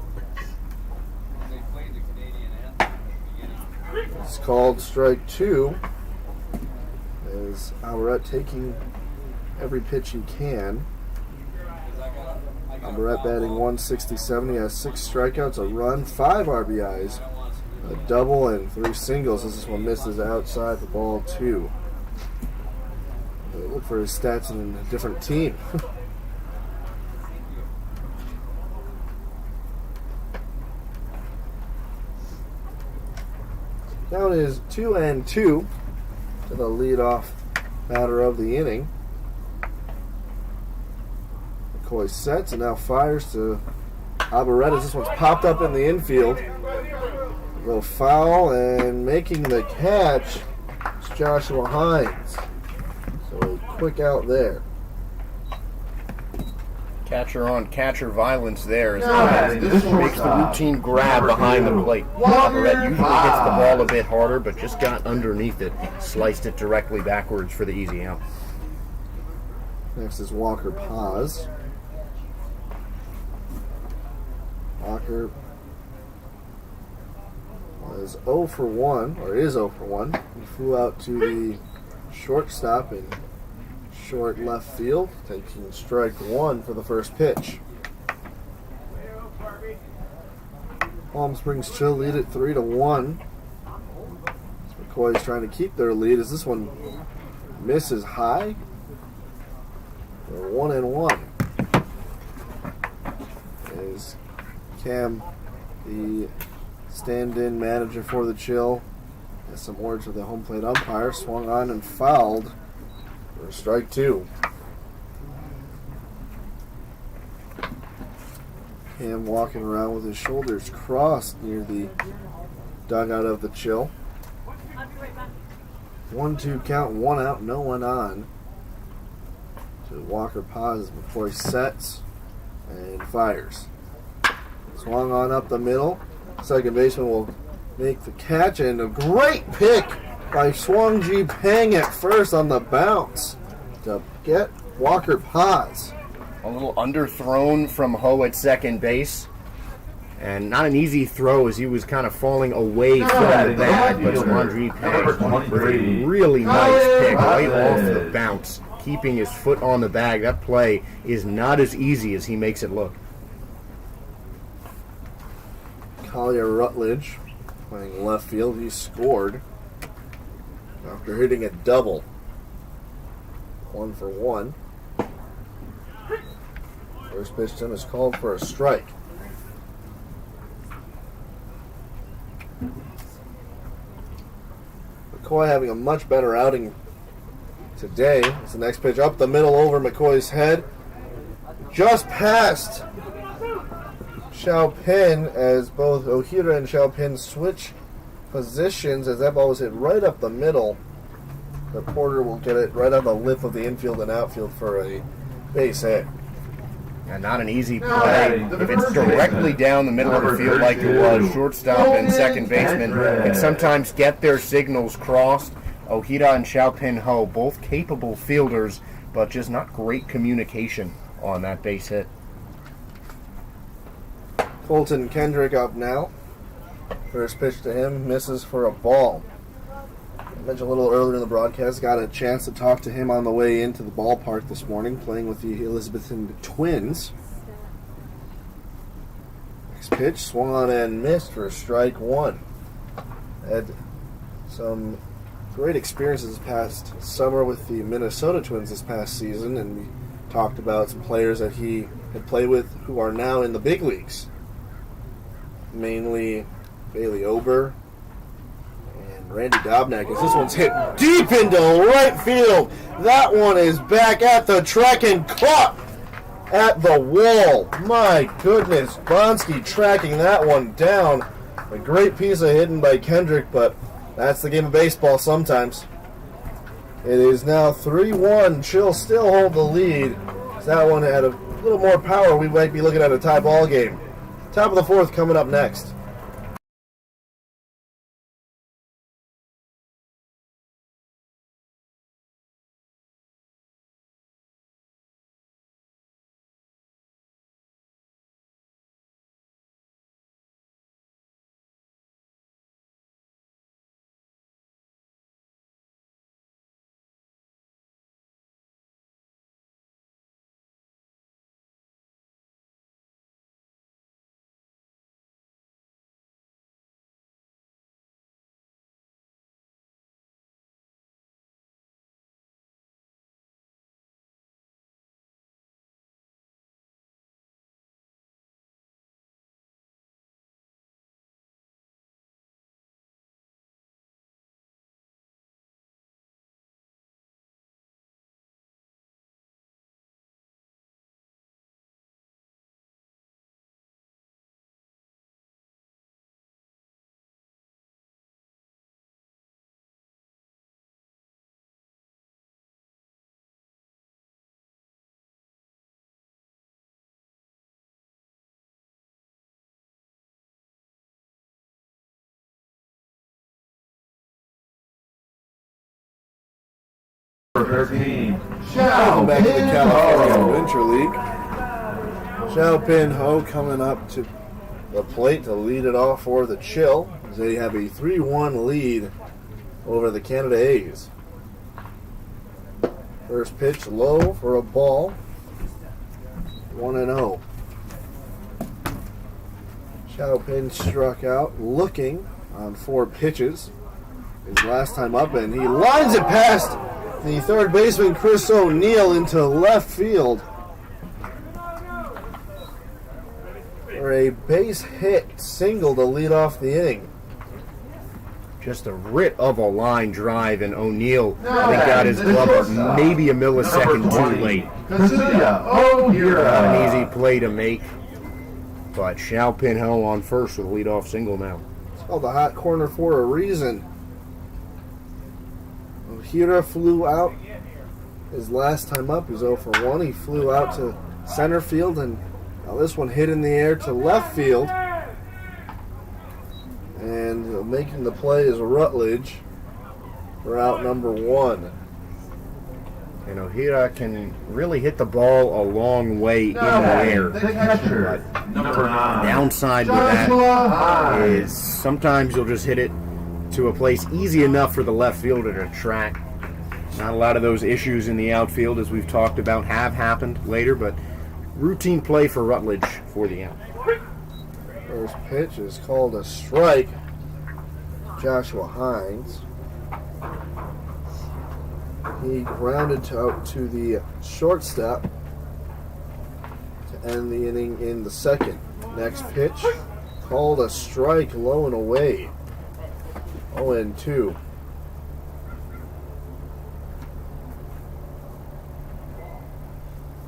It's called strike 2, as Albaret taking every pitch he can. Albaret batting 167. He has 6 strikeouts, a run, 5 RBIs, a double, and 3 singles. This one misses outside for ball 2. Look for his stats in a different team. Count is 2-2 to the leadoff batter of the inning. McCoy sets and now fires to Albaret as this one's popped up in the infield. A little foul, and making the catch is Joshua Hines. So a quick out there. Catcher on catcher violence there as Hines makes the routine grab behind the plate. Albaret usually hits the ball a bit harder, but just got underneath it, sliced it directly backwards for the easy out. Next is Walker Paz. Walker was 0 for 1, or is 0 for 1. He flew out to the shortstop in short left field, taking strike 1 for the first pitch. Palm Springs Chill lead it 3-1. McCoy is trying to keep their lead as this one misses high. They're 1-1. As Cam, the stand-in manager for the Chill, has some words with the home plate umpire, swung on and fouled for strike 2. Cam walking around with his shoulders crossed near the dugout of the Chill. 1-2 count, 1 out, no one on. To Walker Paz as McCoy sets and fires. Swung on up the middle. Second baseman will make the catch, and a great pick by Swang-Ji Peng at first on the bounce to get Walker Paz. A little underthrown from Ho at second base. And not an easy throw as he was kind of falling away from the bag, but Swang-Ji Peng with a really nice pick right off the bounce, keeping his foot on the bag. That play is not as easy as he makes it look. Collier Rutledge playing left field. He scored after hitting a double. 1 for 1. First pitch to him is called for a strike. McCoy having a much better outing today. It's the next pitch up the middle over McCoy's head. Just past Xiaopin as both Ojeda and Xiaopin switch positions as that ball was hit right up the middle. The Porter will get it right on the lip of the infield and outfield for a base hit. And not an easy play. If it's directly down the middle of the field like it was, shortstop and second baseman can sometimes get their signals crossed. Ojeda and Xiaopin Ho, both capable fielders, but just not great communication on that base hit. Colton Kendrick up now. First pitch to him, misses for a ball. I mentioned a little earlier in the broadcast, got a chance to talk to him on the way into the ballpark this morning, playing with the Elizabethan Twins. Next pitch, swung on and missed for strike 1. Had some great experiences this past summer with the Minnesota Twins this past season, and we talked about some players that he had played with who are now in the big leagues. Mainly Bailey Ober and Randy Dobnak, as this one's hit deep into right field. That one is back at the track and caught at the wall. My goodness, Bonsky tracking that one down. A great piece of hitting by Kendrick, but that's the game of baseball sometimes. It is now 3-1. Chill still hold the lead. If that one had a little more power, we might be looking at a tie ball game. Top of the fourth coming up next. Number 13, Welcome back to the Xiao California Pinho. Winter League. Xiao Pinho coming up to the plate to lead it off for the Chill, as they have a 3-1 lead over the Canada A's. First pitch low for a ball. 1-0. Xiao Pin struck out looking on 4 pitches. His last time up, and he lines it past the third baseman Chris O'Neill into left field for a base hit single to lead off the inning. Just a writ of a line drive, and O'Neill, I think, got his glove up maybe a millisecond too late. Garcia, Not an easy play to make, but Xiao Pinho on first with a leadoff single now. It's called the hot corner for a reason. Hira flew out his last time up. He was 0 for 1. He flew out to center field, and now this one hit in the air to left field. And making the play is Rutledge for out number 1. And O'Hira can really hit the ball a long way in the air. The catcher, number 9, Downside with that Joshua is Hines. sometimes you'll just hit it to a place easy enough for the left fielder to track. Not a lot of those issues in the outfield, as we've talked about, have happened later, but routine play for Rutledge for the out. First pitch is called a strike. Joshua Hines. He grounded out to the shortstop to end the inning in the second. Next pitch called a strike, low and away. 0-2.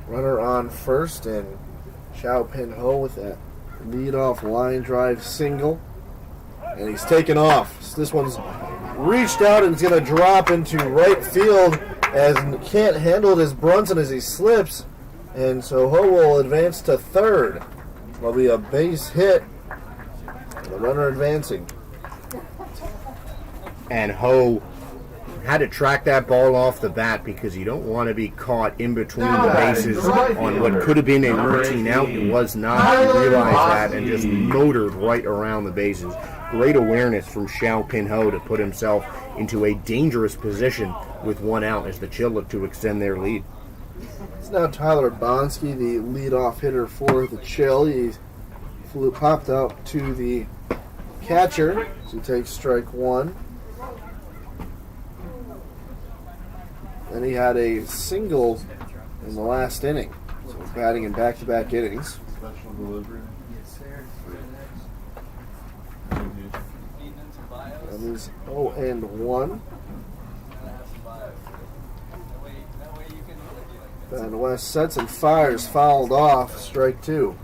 Runner on first, and Xiao Pinho with that leadoff line drive single. And he's taken off. This one's reached out and it's going to drop into right field as can't handle it as Brunson as he slips. And so Ho will advance to third. There'll be a base hit. The runner advancing. And Ho had to track that ball off the bat because you don't want to be caught in between the bases on what could have been a routine out. It was not. He realized that and just motored right around the bases. Great awareness from Xiao Pinho to put himself into a dangerous position with 1 out as the Chill look to extend their lead. It's now Tyler Bonsky, the leadoff hitter for the Chill. He popped out to the catcher to take strike 1. And he had a single in the last inning. So batting in back-to-back innings. That is 0-1. And West sets and fires, fouled off, strike 2.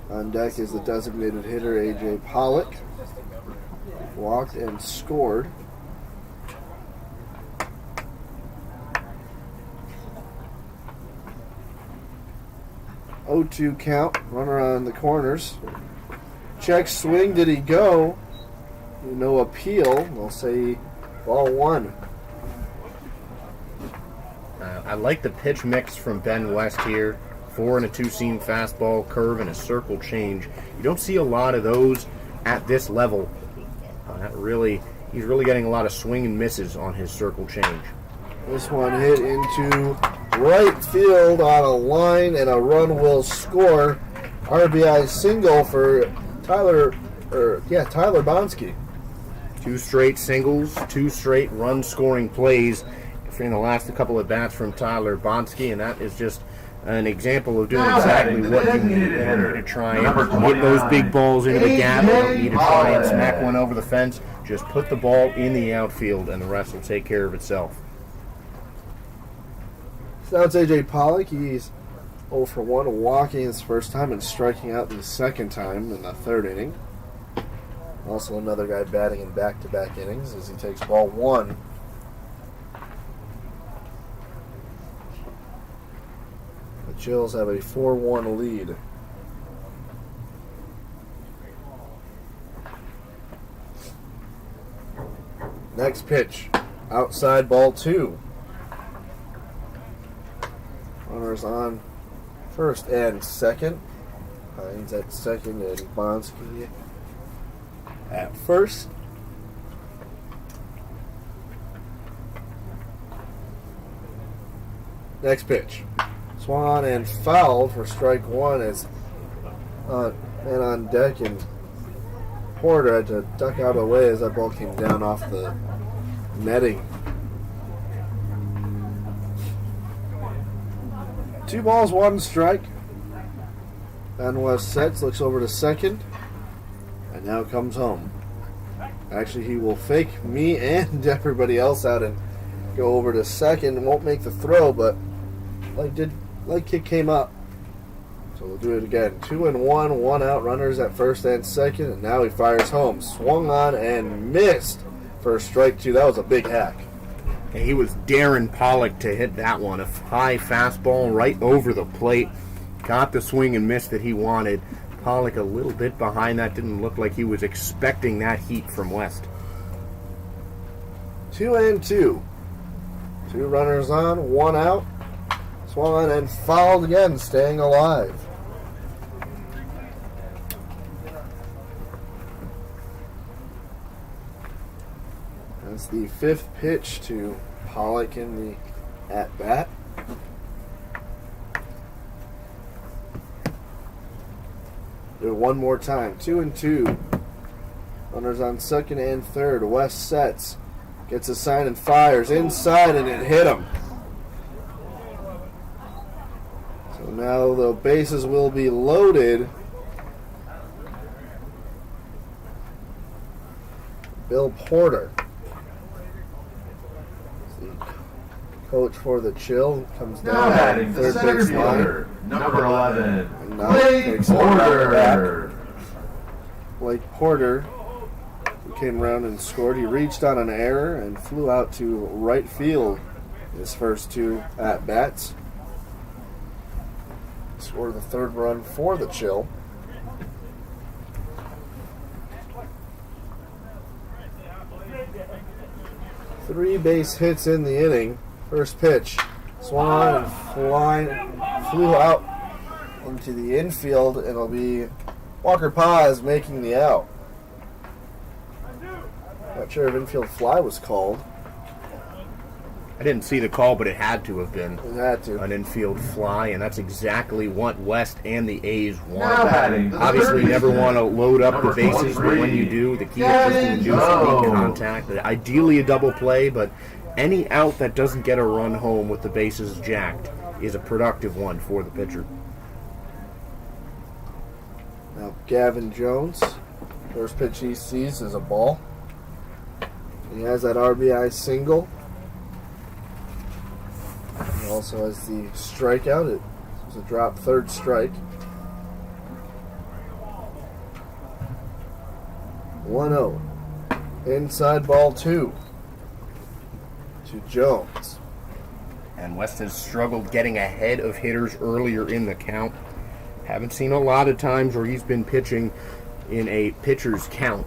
On deck is the designated hitter, A.J. Pollock. Walked and scored. (0-2) count, runner on the corners. Check swing, did he go? No appeal. We'll say ball 1. I like the pitch mix from Ben West here. 4 and a 2-seam fastball, curve, and a circle change. You don't see a lot of those at this level. He's really getting a lot of swing and misses on his circle change. This one hit into right field on a line, and a run will score. RBI single for Tyler Bonsky. 2 straight singles, 2 straight run-scoring plays in the last couple of bats from Tyler Bonsky, and that is just an example of doing exactly what you need to try and get those big balls into the gap. You don't need to try and smack one over the fence. Just put the ball in the outfield, and the rest will take care of itself. So now it's A.J. Pollock. He's 0 for 1, walking his first time and striking out the second time in the third inning. Also another guy batting in back-to-back innings as he takes ball 1. The Chills have a 4-1 lead. Next pitch, outside, ball 2. Runners on first and second. Hines at second and Bonsky at first. Next pitch. Swung on and fouled for strike 1 as man on deck, and Porter had to duck out of the way as that ball came down off the netting. 2 balls, 1 strike. Ben West sets, looks over to second, and now comes home. Actually, he will fake me and everybody else out and go over to second. Won't make the throw, but like kick came up. So we'll do it again. 2-1, 1 out, runners at first and second, and now he fires home. Swung on and missed for strike 2. That was a big hack. And he was daring Pollock to hit that one. A high fastball right over the plate. Got the swing and miss that he wanted. Pollock a little bit behind that. Didn't look like he was expecting that heat from West. 2-2. 2 runners on, 1 out. Swung on and fouled again, staying alive. That's the 5th pitch to Pollock in the at-bat. Do it one more time. 2-2. Runners on second and third. West sets. Gets a sign and fires inside, and it hit him. So now the bases will be loaded. Bill Porter, the coach for the Chill, comes down at third base line. Number 11, And now Blake takes it back. Porter. Blake Porter, who came around and scored. He reached on an error and flew out to right field his first 2 at-bats. Scored the 3rd run for the Chill. Three base hits in the inning. First pitch, swung on and flew out into the infield, and it'll be Walker Paz making the out. Not sure if infield fly was called. I didn't see the call, but it had to have been It had to. an infield fly, and that's exactly what West and the A's Now want. batting the Obviously, you third never baseman, want to load up the number bases, but when 23, you do, the key is just to Gavin induce Jones. any contact. Ideally, a double play, but any out that doesn't get a run home with the bases jacked is a productive one for the pitcher. Now Gavin Jones, first pitch he sees is a ball. He has that RBI single. He also has the strikeout. It was a drop third strike. 1-0. Inside ball 2 to Jones. And West has struggled getting ahead of hitters earlier in the count. Haven't seen a lot of times where he's been pitching in a pitcher's count.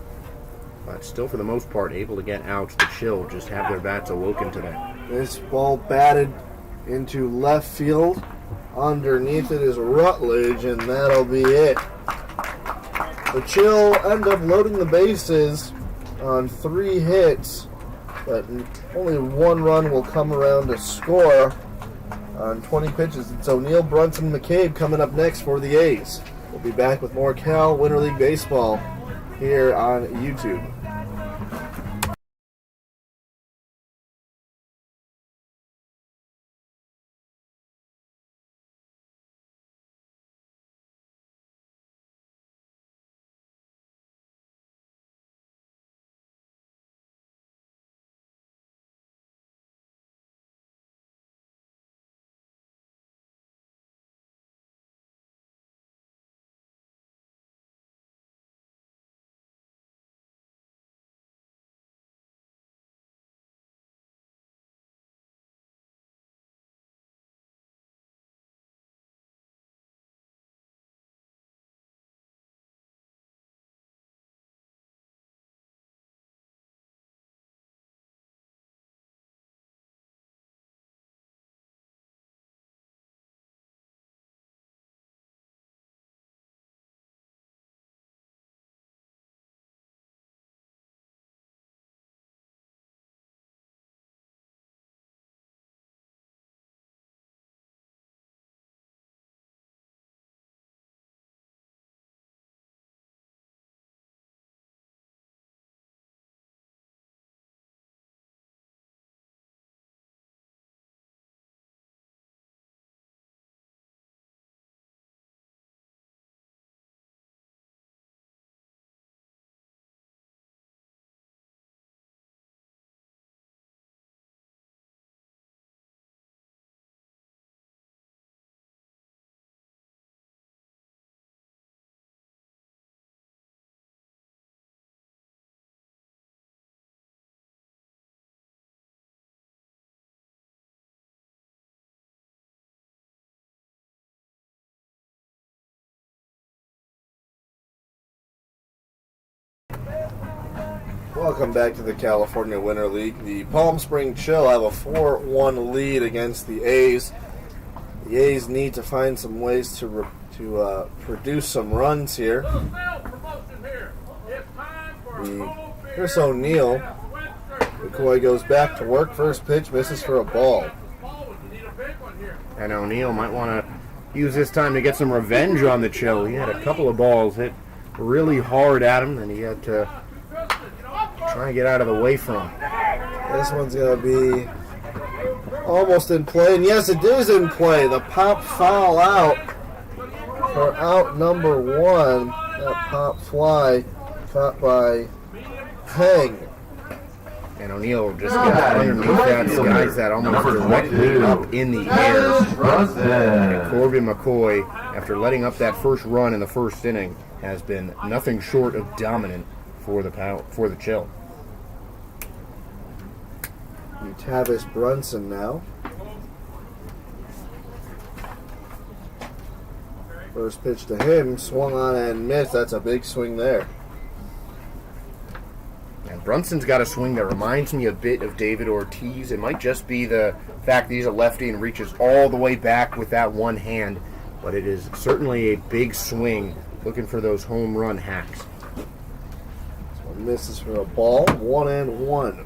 But still, for the most part, able to get outs. The Chill just have their bats awoken today. This ball batted into left field. Underneath it is Rutledge, and that'll be it. The Chill end up loading the bases on 3 hits, but only 1 run will come around to score on 20 pitches. It's O'Neill, Brunson, Mccabe coming up next for the A's. We'll be back with more Cal Winter League Baseball here on YouTube. Welcome back to the California Winter League. The Palm Spring Chill have a 4-1 lead against the A's. The A's need to find some ways to produce some runs here. Chris O'Neill. McCoy goes back to work. First pitch misses for a ball. And O'Neill might want to use this time to get some revenge on the Chill. He had a couple of balls hit really hard at him, and he had to try and get out of the way from him. This one's going to be almost in play. And yes, it is in play. The pop foul out for out number 1. That pop fly caught by Peng. And O'Neill just got underneath that, skies that almost directly up in the air. And Corbin Mccoy, after letting up that first run in the first inning, has been nothing short of dominant for the Chill. Tavis Brunson now. First pitch to him, swung on and missed. That's a big swing there. And Brunson's got a swing that reminds me a bit of David Ortiz. It might just be the fact that he's a lefty and reaches all the way back with that one hand, but it is certainly a big swing, looking for those home run hacks. This one misses for a ball, 1-1.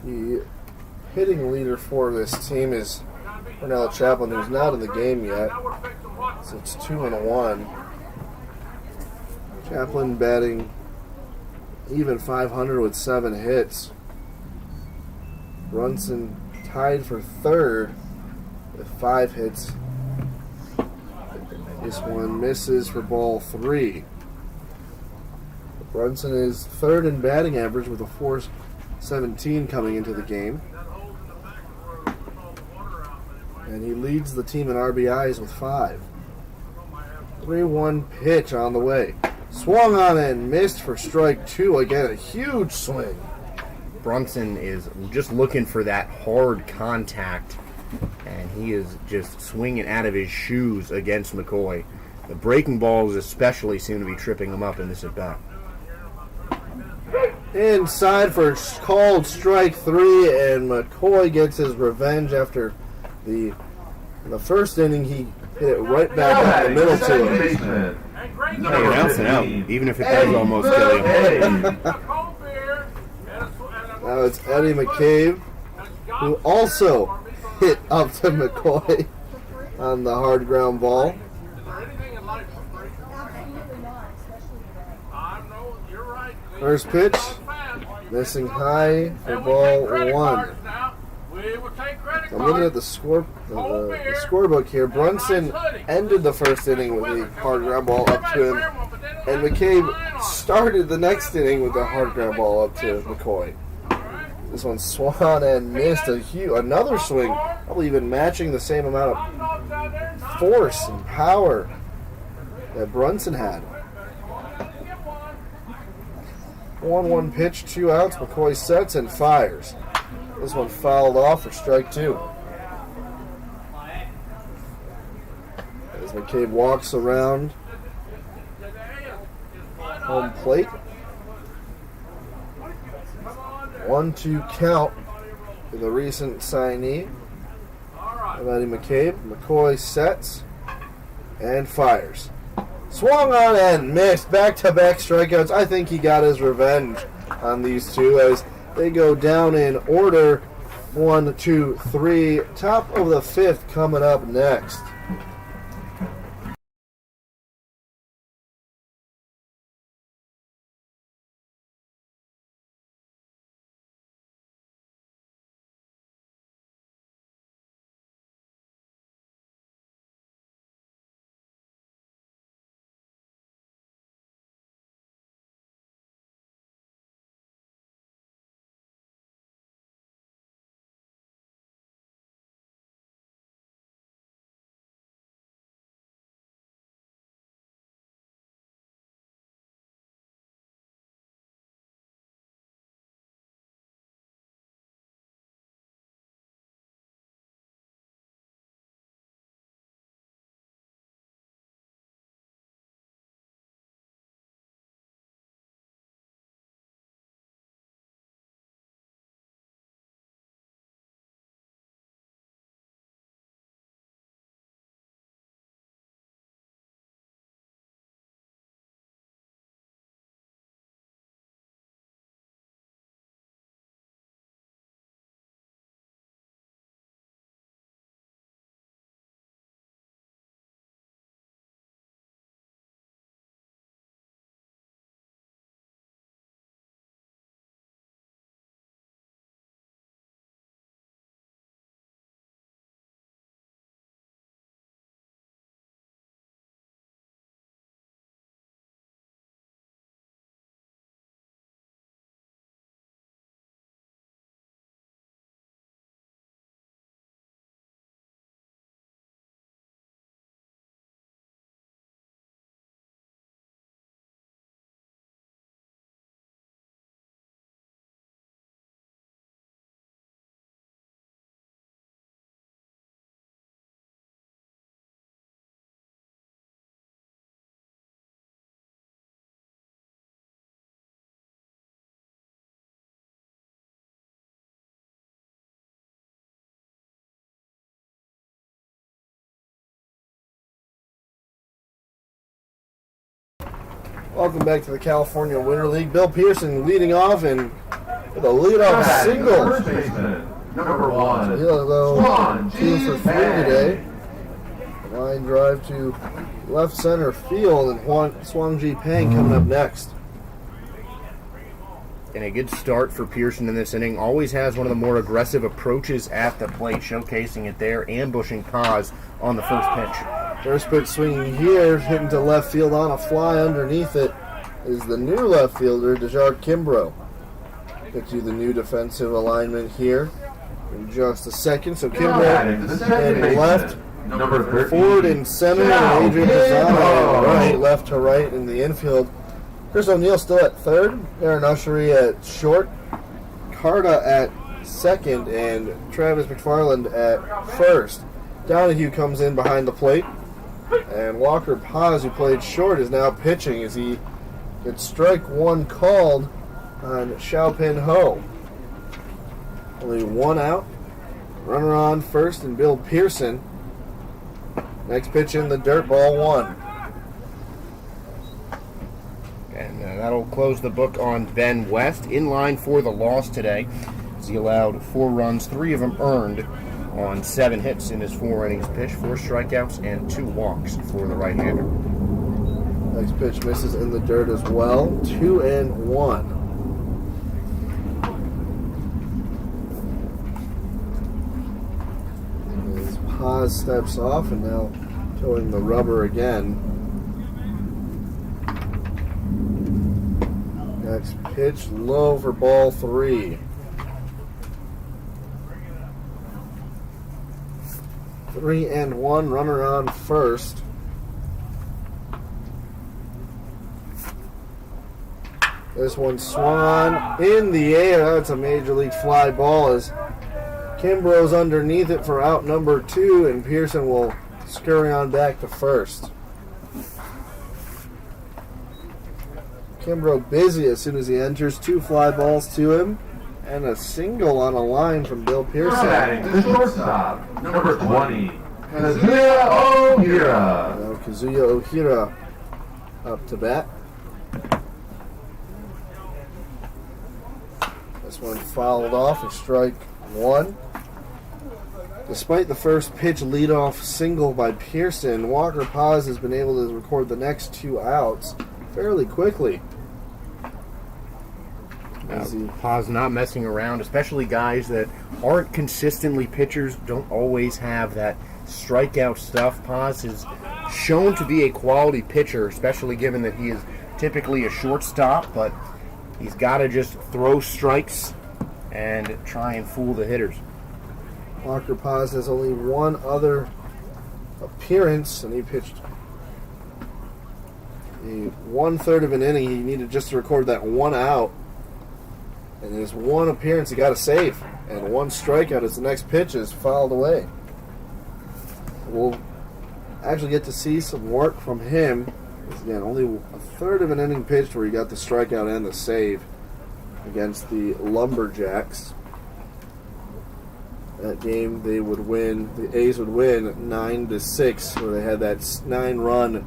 The hitting leader for this team is Cornell Chaplin, who's not in the game yet. So it's 2-1. Chaplin batting even .500 with 7 hits. Brunson tied for third with 5 hits. This one misses for ball 3. Brunson is third in batting average with a .417 coming into the game. And he leads the team in RBIs with 5. 3-1 pitch on the way. Swung on and missed for strike 2. Again, a huge swing. Brunson is just looking for that hard contact, and he is just swinging out of his shoes against McCoy. The breaking balls especially seem to be tripping him up in this at-bat. Inside for called strike 3, and McCoy gets his revenge after in the first inning he hit it right back up the middle to him. Hey, announcing out, even if it does almost kill him. Now it's Eddie Mccabe, who also hit up to McCoy on the hard ground ball. First pitch, missing high for ball 1. I'm looking at the scorebook here. Brunson ended the first inning with a hard ground ball up to him, and McCabe started the next inning with a hard ground ball up to McCoy. This one swung and missed another swing, probably even matching the same amount of force and power that Brunson had. 1-1 pitch, 2 outs. McCoy sets and fires. This one fouled off for strike 2. As McCabe walks around home plate. 1-2 count for the recent signee, Eddie Mccabe. McCoy sets and fires. Swung on and missed. Back-to-back strikeouts. I think he got his revenge on these two as they go down in order. 1, 2, 3. Top of the 5th coming up next. Welcome back to the California Winter League. Bill Pearson leading off and with a leadoff single. First baseman, number 1. So he'll go 2 for 3 today. Line drive to left center field, and Swang Ji Pang coming up next. and a good start for Pearson in this inning. Always has one of the more aggressive approaches at the plate, showcasing it there, ambushing Paz on the first pitch. First pitch swinging here, hitting to left field on a fly. Underneath it is the new left fielder, Dejar Kimbrough. Get you the new defensive alignment here in just a second. So Kimbrough and left, Number 13. forward and center, and Adrian Pezzana right, left to right in the infield. Chris O'Neill still at third, Aaron Ushery at short, Carta at second, and Travis McFarland at first. Donahue comes in behind the plate, and Walker Paz, who played short, is now pitching as he gets strike one called on Xiaopin Ho. Only one out. Runner on first, and Bill Pearson. Next pitch in the dirt, ball one. And that'll close the book on Ben West. In line for the loss today, as he allowed 4 runs, 3 of them earned on 7 hits in his 4 innings pitched, 4 strikeouts, and 2 walks for the right-hander. Next pitch misses in the dirt as well. 2-1. As Paz steps off and now towing the rubber again. Next pitch low for ball 3. 3-1, runner on first. This one swung in the air. That's a major league fly ball as Kimbrough's underneath it for out number 2, and Pearson will scurry on back to first. Kimbrough busy as soon as he enters. 2 fly balls to him, and a single on a line from Bill Pearson. Batting the shortstop, number 20, Kazuya Ohira. Now Kazuya Ohira up to bat. This one fouled off for strike 1. Despite the first pitch leadoff single by Pearson, Walker Paz has been able to record the next 2 outs fairly quickly. Paz not messing around, especially guys that aren't consistently pitchers, don't always have that strikeout stuff. Paz is shown to be a quality pitcher, especially given that he is typically a shortstop, but he's got to just throw strikes and try and fool the hitters. Walker Paz has only one other appearance, and he pitched a 1/3 of an inning. He needed just to record that 1 out. And his 1 appearance, he got a save. And 1 strikeout as the next pitch is fouled away. We'll actually get to see some work from him. Again, only 1/3 of an inning pitched where he got the strikeout and the save against the Lumberjacks. That game, they would win. The A's would win 9-6, where they had that 9-run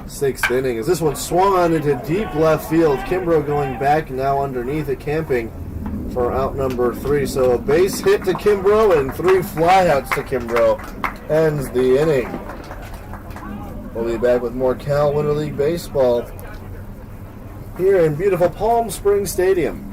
6th inning. As this one swung on into deep left field, Kimbrough going back and now underneath it, camping for out number 3. So a base hit to Kimbrough and 3 flyouts to Kimbrough ends the inning. We'll be back with more Cal Winter League baseball here in beautiful Palm Springs Stadium.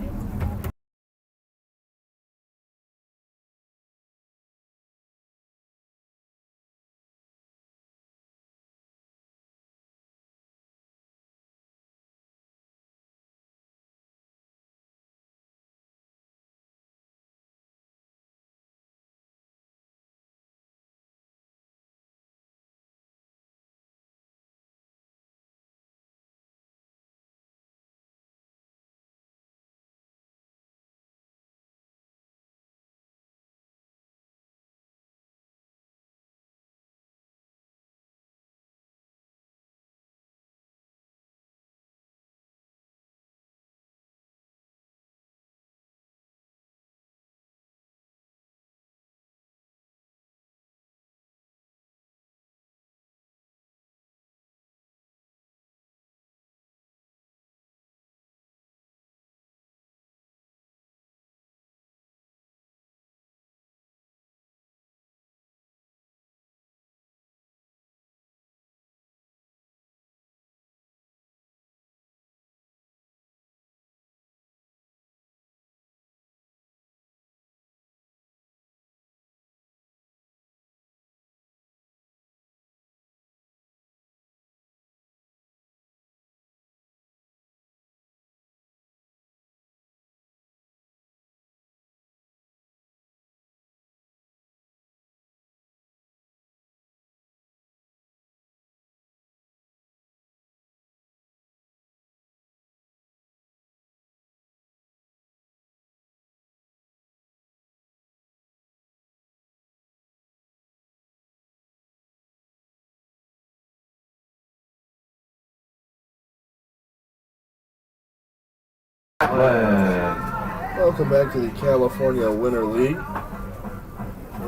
Welcome back to the California Winter League.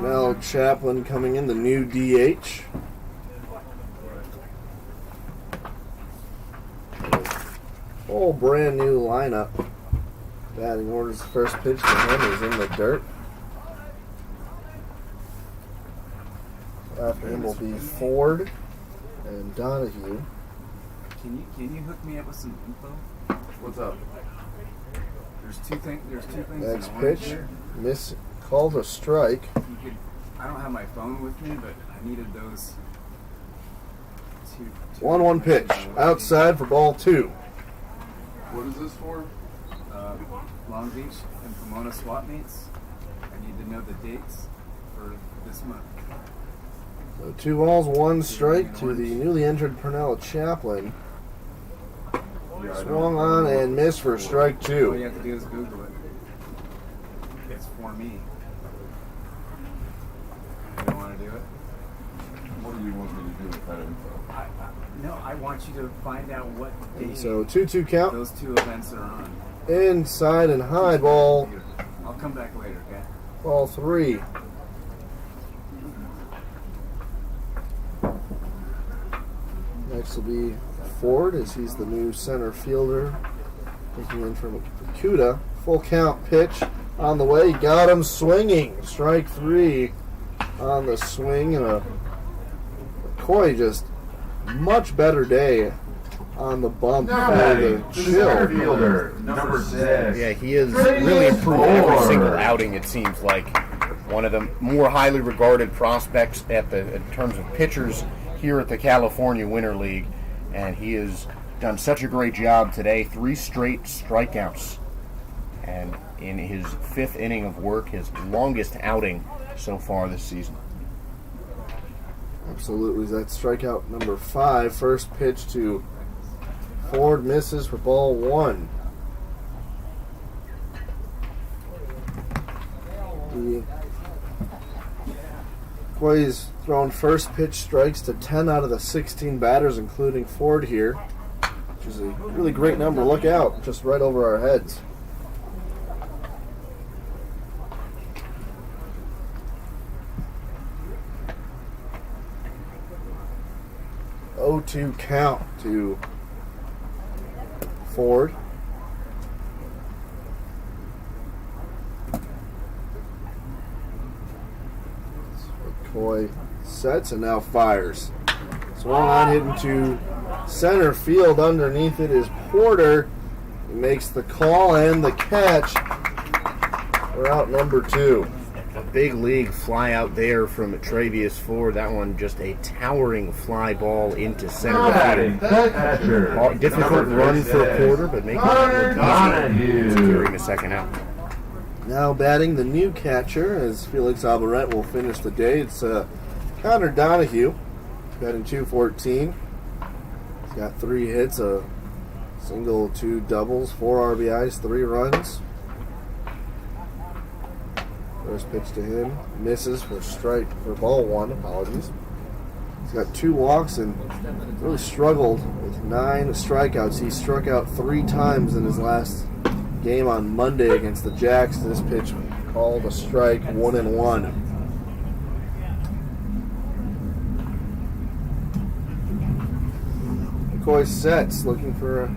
Now Chaplin coming in, the new DH. Whole brand new lineup. Batting orders, first pitch to him is in the dirt. After him will be Ford and Donahue. Can you hook me up with some info? What's up? There's two things. Next I want pitch, here. miss, called a strike. You could. I don't have my phone with me, but I needed those. Two 1-1 pitch, outside for ball 2. What is this for? Long Beach and Pomona swap meets. I need to know the dates for this month. So 2 balls, 1 strike to the newly entered Pernell Chaplin. Swung on and missed for strike All you 2. have to do is Google it. It's for me. You don't want to do it? What do you want me to do with that info? No, I want you to find out what day So 2-2 count, those two events are on. inside and high, ball I'll come back later, okay? ball 3. Next will be Ford, as he's the new center fielder, taking in from Kuda. Full count pitch on the way, got him swinging. Strike 3 on the swing, and McCoy just much better day on the bump for the The center chill. fielder, number 6. Yeah, he has really improved every single outing, it seems like. One of the more highly regarded prospects in terms of pitchers here at the California Winter League. And he has done such a great job today. 3 straight strikeouts. And in his 5th inning of work, his longest outing so far this season. Absolutely, that's strikeout number 5. First pitch to Ford, misses for ball 1. McCoy's thrown first pitch strikes to 10 out of the 16 batters, including Ford here, which is a really great number. Look out, just right over our heads. (0-2) count to Ford. McCoy sets and now fires. Swung on, hit into center field. Underneath it is Porter. He makes the call and the catch for out number 2. A big league fly out there from Travius Ford. That one just a towering fly ball into center field. Catcher, Difficult run for Porter, but making it look easy, securing the second out. Now batting the new catcher as Felix Albaret will finish the day. It's Connor Donahue, batting .214. He's got 3 hits, a single, 2 doubles, 4 RBIs, 3 runs. First pitch to him, misses for ball 1, apologies. He's got 2 walks and really struggled with 9 strikeouts. He struck out 3 times in his last game on Monday against the Jacks. This pitch called a strike, 1-1. McCoy sets, looking for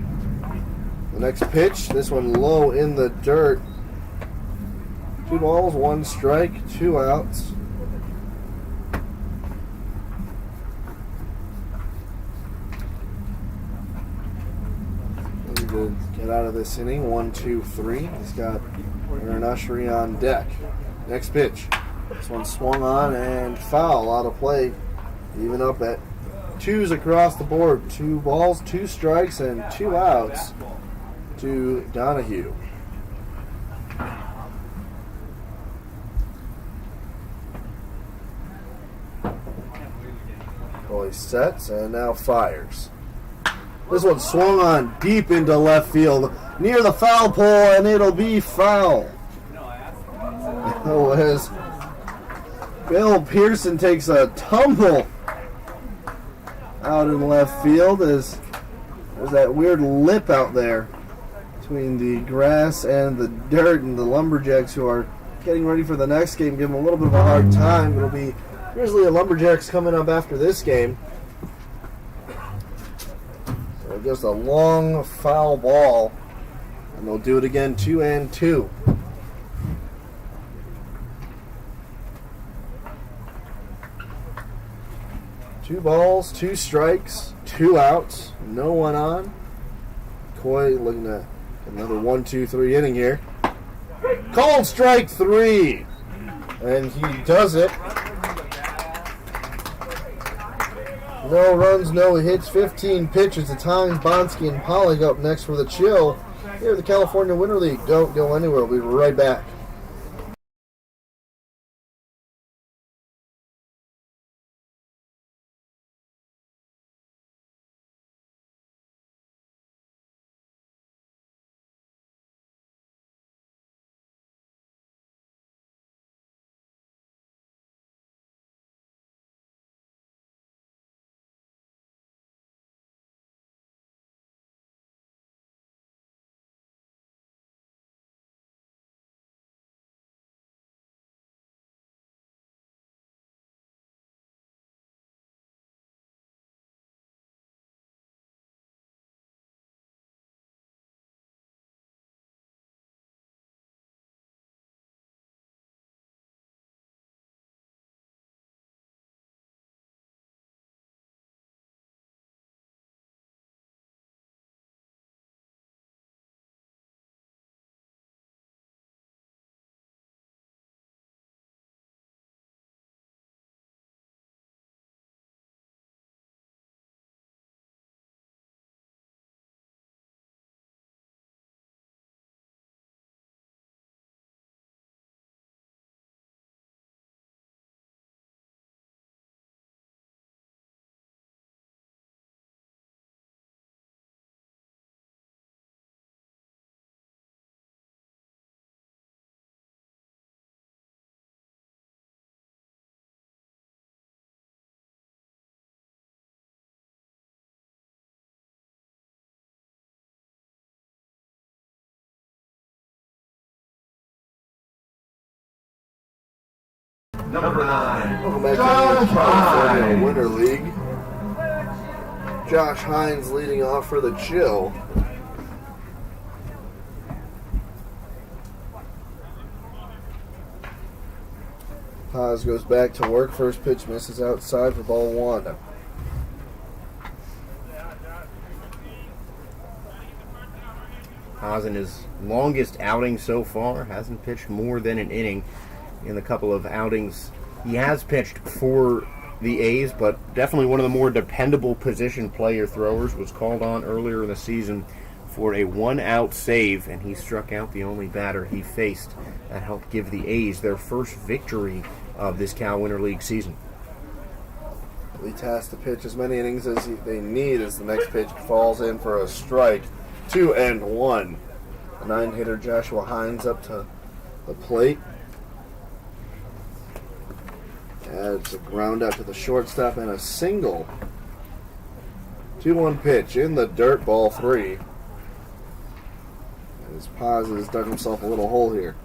the next pitch. This one low in the dirt. 2 balls, 1 strike, 2 outs. Looking to get out of this inning. 1-2-3. He's got Aaron Ushery on deck. Next pitch. This one swung on and foul out of play. Even up at 2s across the board. 2 balls, 2 strikes, and 2 outs to Donahue. Boy sets and now fires. This one swung on deep into left field near the foul pole, and it'll be foul. As Bill Pearson takes a tumble out in left field, as there's that weird lip out there between the grass and the dirt, and the Lumberjacks, who are getting ready for the next game, give them a little bit of a hard time. It'll be Grizzly and Lumberjacks coming up after this game. So just a long foul ball, and they'll do it again, 2-2. Two balls, 2 strikes, 2 outs, no one on. McCoy looking at another 1-2-3 inning here. Called strike 3, and he does it. No runs, no hits, 15 pitches. It's Hines, Bonsky, and Pollock up next for the Chill. Here at the California Winter League. Don't go anywhere. We'll be right back. Number 9. Welcome back to the California Winter League. Josh Hines leading off for the Chill. Paz goes back to work. First pitch misses outside for ball 1. Paz in his longest outing so far hasn't pitched more than an inning in the couple of outings he has pitched for the A's, but definitely one of the more dependable position player throwers. Was called on earlier in the season for a 1-out save, and he struck out the only batter he faced. That helped give the A's their first victory of this Cal Winter League season. He tasked to pitch as many innings as they need as the next pitch falls in for a strike. 2-1. A 9-hitter Joshua Hines up to the plate. Adds a ground out to the shortstop and a single. 2-1 pitch in the dirt, ball 3. As Paz has dug himself a little hole here.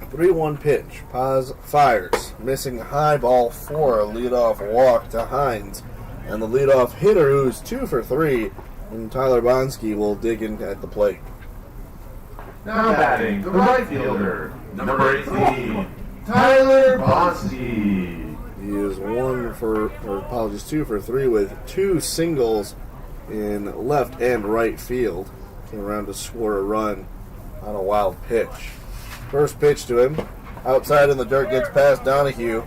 A 3-1 pitch. Paz fires. Missing high, ball 4. A leadoff walk to Hines. And the leadoff hitter, who's 2 for 3, and Tyler Bonsky will dig in at the plate. Now batting, the right fielder, number 18, Tyler Bonsky. He is 2 for 3 with 2 singles in left and right field. Came around to score a run on a wild pitch. First pitch to him, outside in the dirt, gets past Donahue,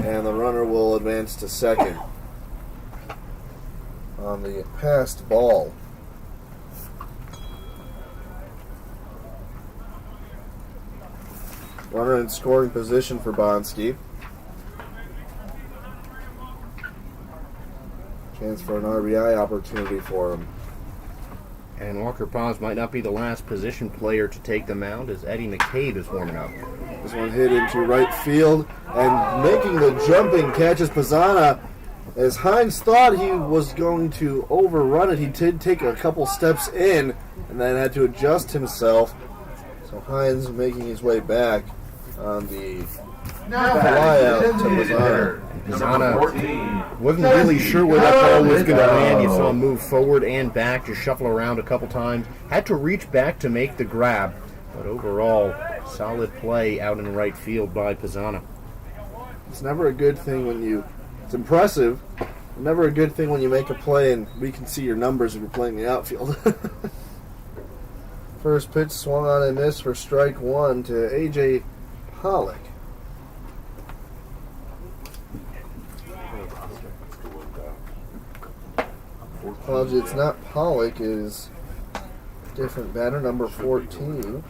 and the runner will advance to second on the passed ball. Runner in scoring position for Bonsky. Chance for an RBI opportunity for him. And Walker Paz might not be the last position player to take the mound as Eddie Mccabe is warming up. This one hit into right field, and making the jumping catch is Pezzana. As Hines thought he was going to overrun it, he did take a couple steps in and then had to adjust himself. So Hines making his way back on the flyout to Pezzana. Pezzana wasn't really sure where that ball was going to land. You saw him move forward and back, just shuffle around a couple times. Had to reach back to make the grab. But overall, solid play out in right field by Pezzana. It's never a good thing when you... It's impressive. Never a good thing when you make a play and we can see your numbers if you're playing the outfield. First pitch swung on and missed for strike one to A.J. Pollock. Apology, it's not Pollock, is different batter, number 14.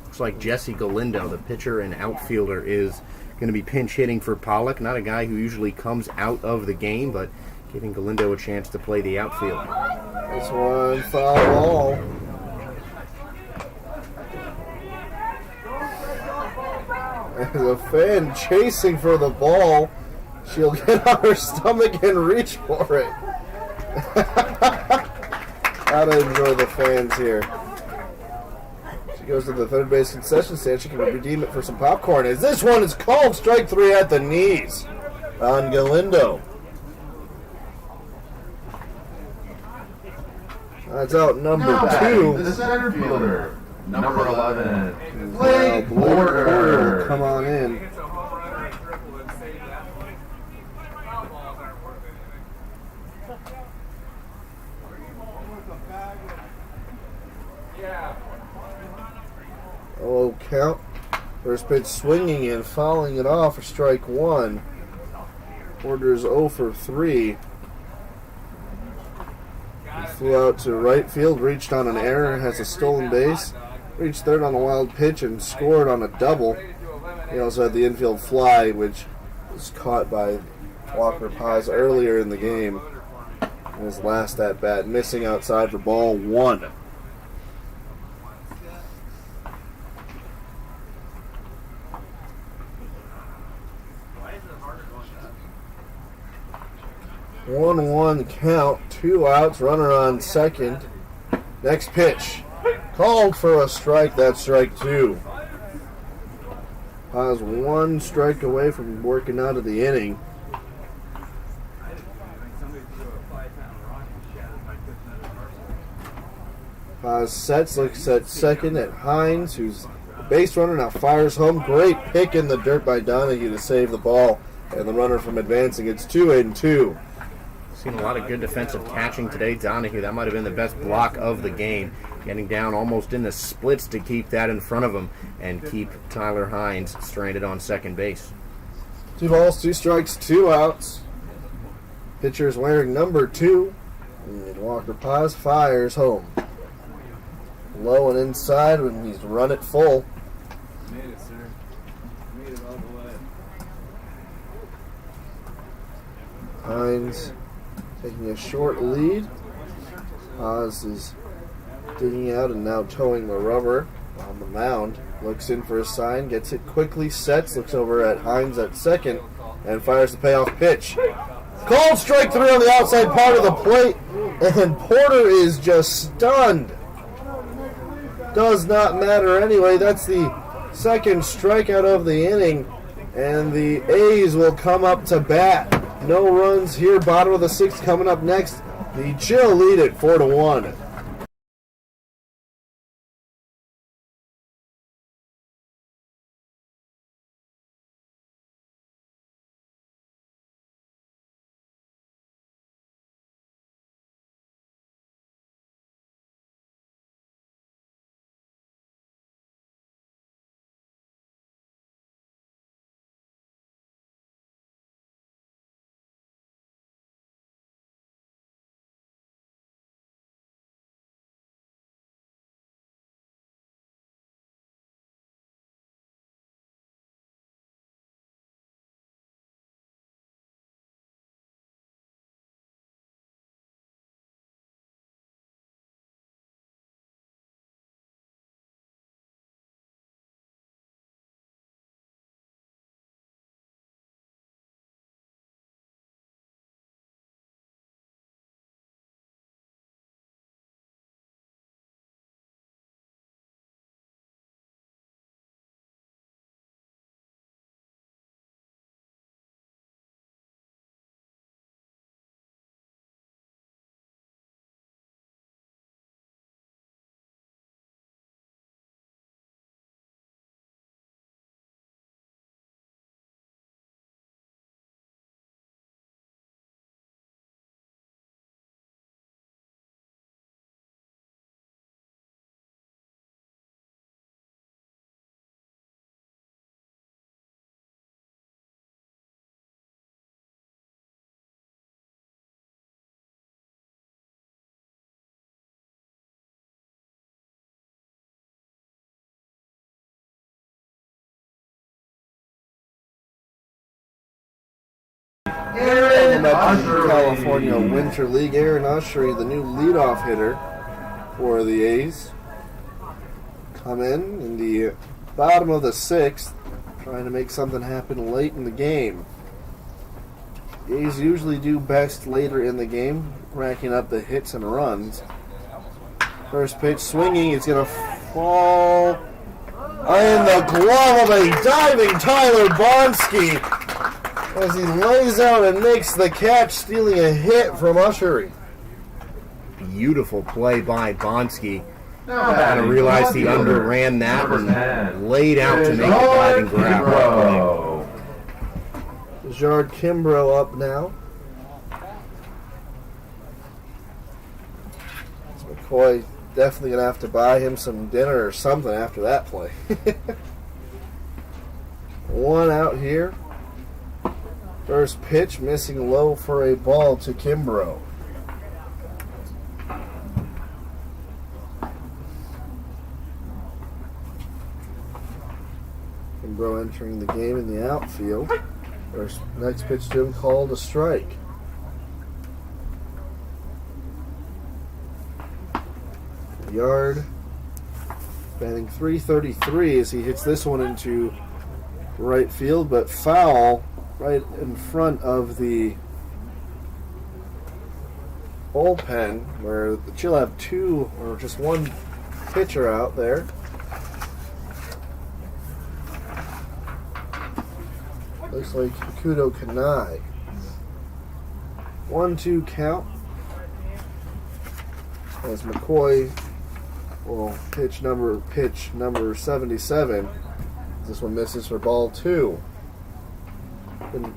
Looks like Jesse Galindo, the pitcher and outfielder, is going to be pinch hitting for Pollock. Not a guy who usually comes out of the game, but giving Galindo a chance to play the outfield. This one, foul ball. And the fan chasing for the ball. She'll get on her stomach and reach for it. Gotta enjoy the fans here. She goes to the third base concession stand. She can redeem it for some popcorn. As this one is called strike three at the knees on Galindo. That's out number two. The center fielder, number 11, Blake Blake Porter. Come on in. It's a home run or a triple and save that. Foul balls aren't worth anything. Yeah. Oh, count. First pitch swinging and fouling it off for strike one. Porter's 0 for 3. He flew out to right field, reached on an error, has a stolen base, reached third on a wild pitch, and scored on a double. He also had the infield fly, which was caught by Walker Paz earlier in the game. In his last at bat, missing outside for ball one. One count, 2 outs, runner on second. Next pitch, called for a strike. That's strike two. Paz 1 strike away from working out of the inning. Paz sets, looks at second at Hines, who's the base runner, now fires home. Great pick in the dirt by Donahue to save the ball and the runner from advancing. It's 2-2. Seen a lot of good defensive catching today. Donahue, that might have been the best block of the game. Getting down almost in the splits to keep that in front of him and keep Tyler Hines stranded on second base. 2 balls, 2 strikes, 2 outs. Pitcher's wearing number 2. And Walker Paz fires home. Low and inside when he's run it full. Made it, sir. Made it all the way. Hines taking a short lead. Paz is digging out and now towing the rubber on the mound. Looks in for a sign, gets it quickly, sets, looks over at Hines at second, and fires the payoff pitch. Called strike three on the outside part of the plate, and Porter is just stunned. Does not matter anyway. That's the second strikeout of the inning, and the A's will come up to bat. No runs here. Bottom of the 6th coming up next. The Chill lead at 4-1. Aaron Up in Ushery. California Winter League, Aaron Ushery, the new leadoff hitter for the A's, come in the bottom of the 6th, trying to make something happen late in the game. The A's usually do best later in the game, racking up the hits and runs. First pitch swinging, it's going to fall in the glove of a diving Tyler Bonsky as he lays out and makes the catch, stealing a hit from Ushery. Beautiful play by Bonsky. Now Kind of realized he underran that and laid out to make a diving grab. Kimbrough. Jard Kimbrough up now. McCoy definitely going to have to buy him some dinner or something after that play. One out here. First pitch missing low for a ball to Kimbrough. Kimbrough entering the game in the outfield. First, next pitch to him called a strike. Yard batting .333 as he hits this one into right field, but foul right in front of the bullpen, where the Chill have two or just one pitcher out there. Looks like Kudo Kanai. 1-2 count as McCoy will pitch number 77. This one misses for ball 2. And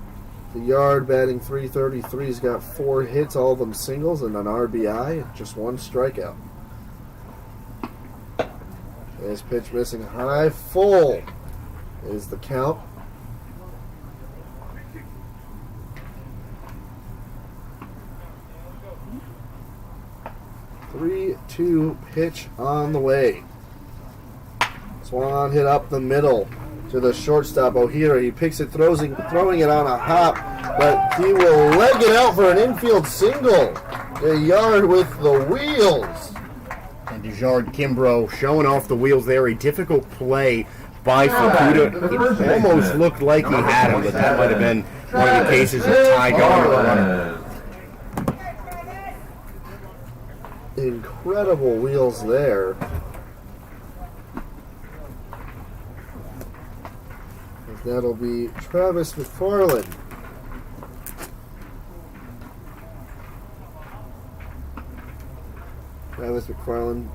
the Yard batting .333 has got 4 hits, all of them singles, and an RBI, and just 1 strikeout. His pitch missing high, full is the count. 3-2 pitch on the way. Swan hit up the middle to the shortstop O'Hara. He picks it, throwing it on a hop, but he will leg it out for an infield single. The Yard with the wheels. And Jard Kimbrough showing off the wheels there. A difficult play by Fukuda. It almost looked like he had him, but that might have been one of the cases of tie going to the runner. Incredible wheels there. That'll be Travis McFarland. Travis McFarland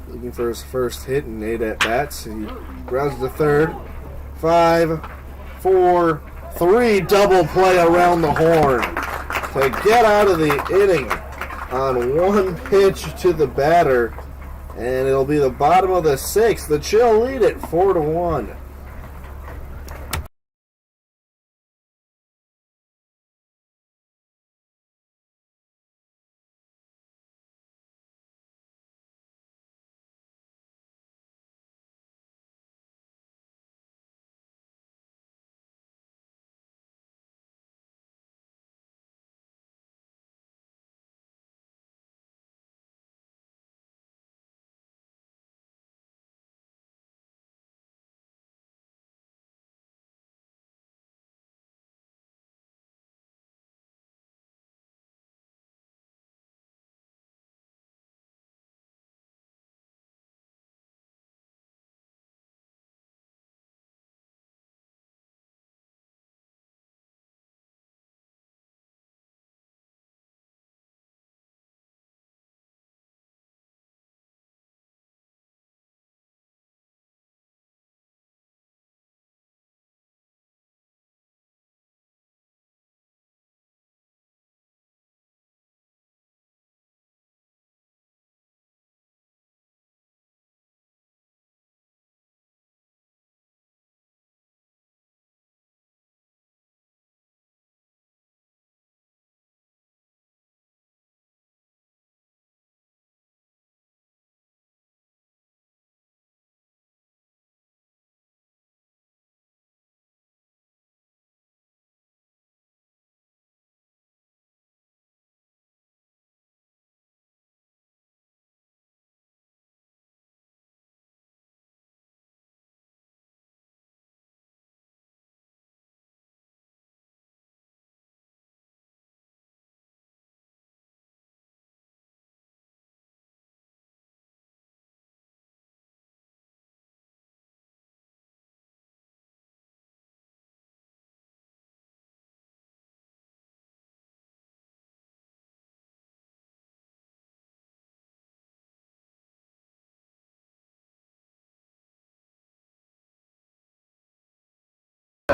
looking for his first hit in 8 at-bats. He grounds to third. 5, 4, 3, double play around the horn to get out of the inning on 1 pitch to the batter. And it'll be the bottom of the 6th. The Chill lead it 4-1.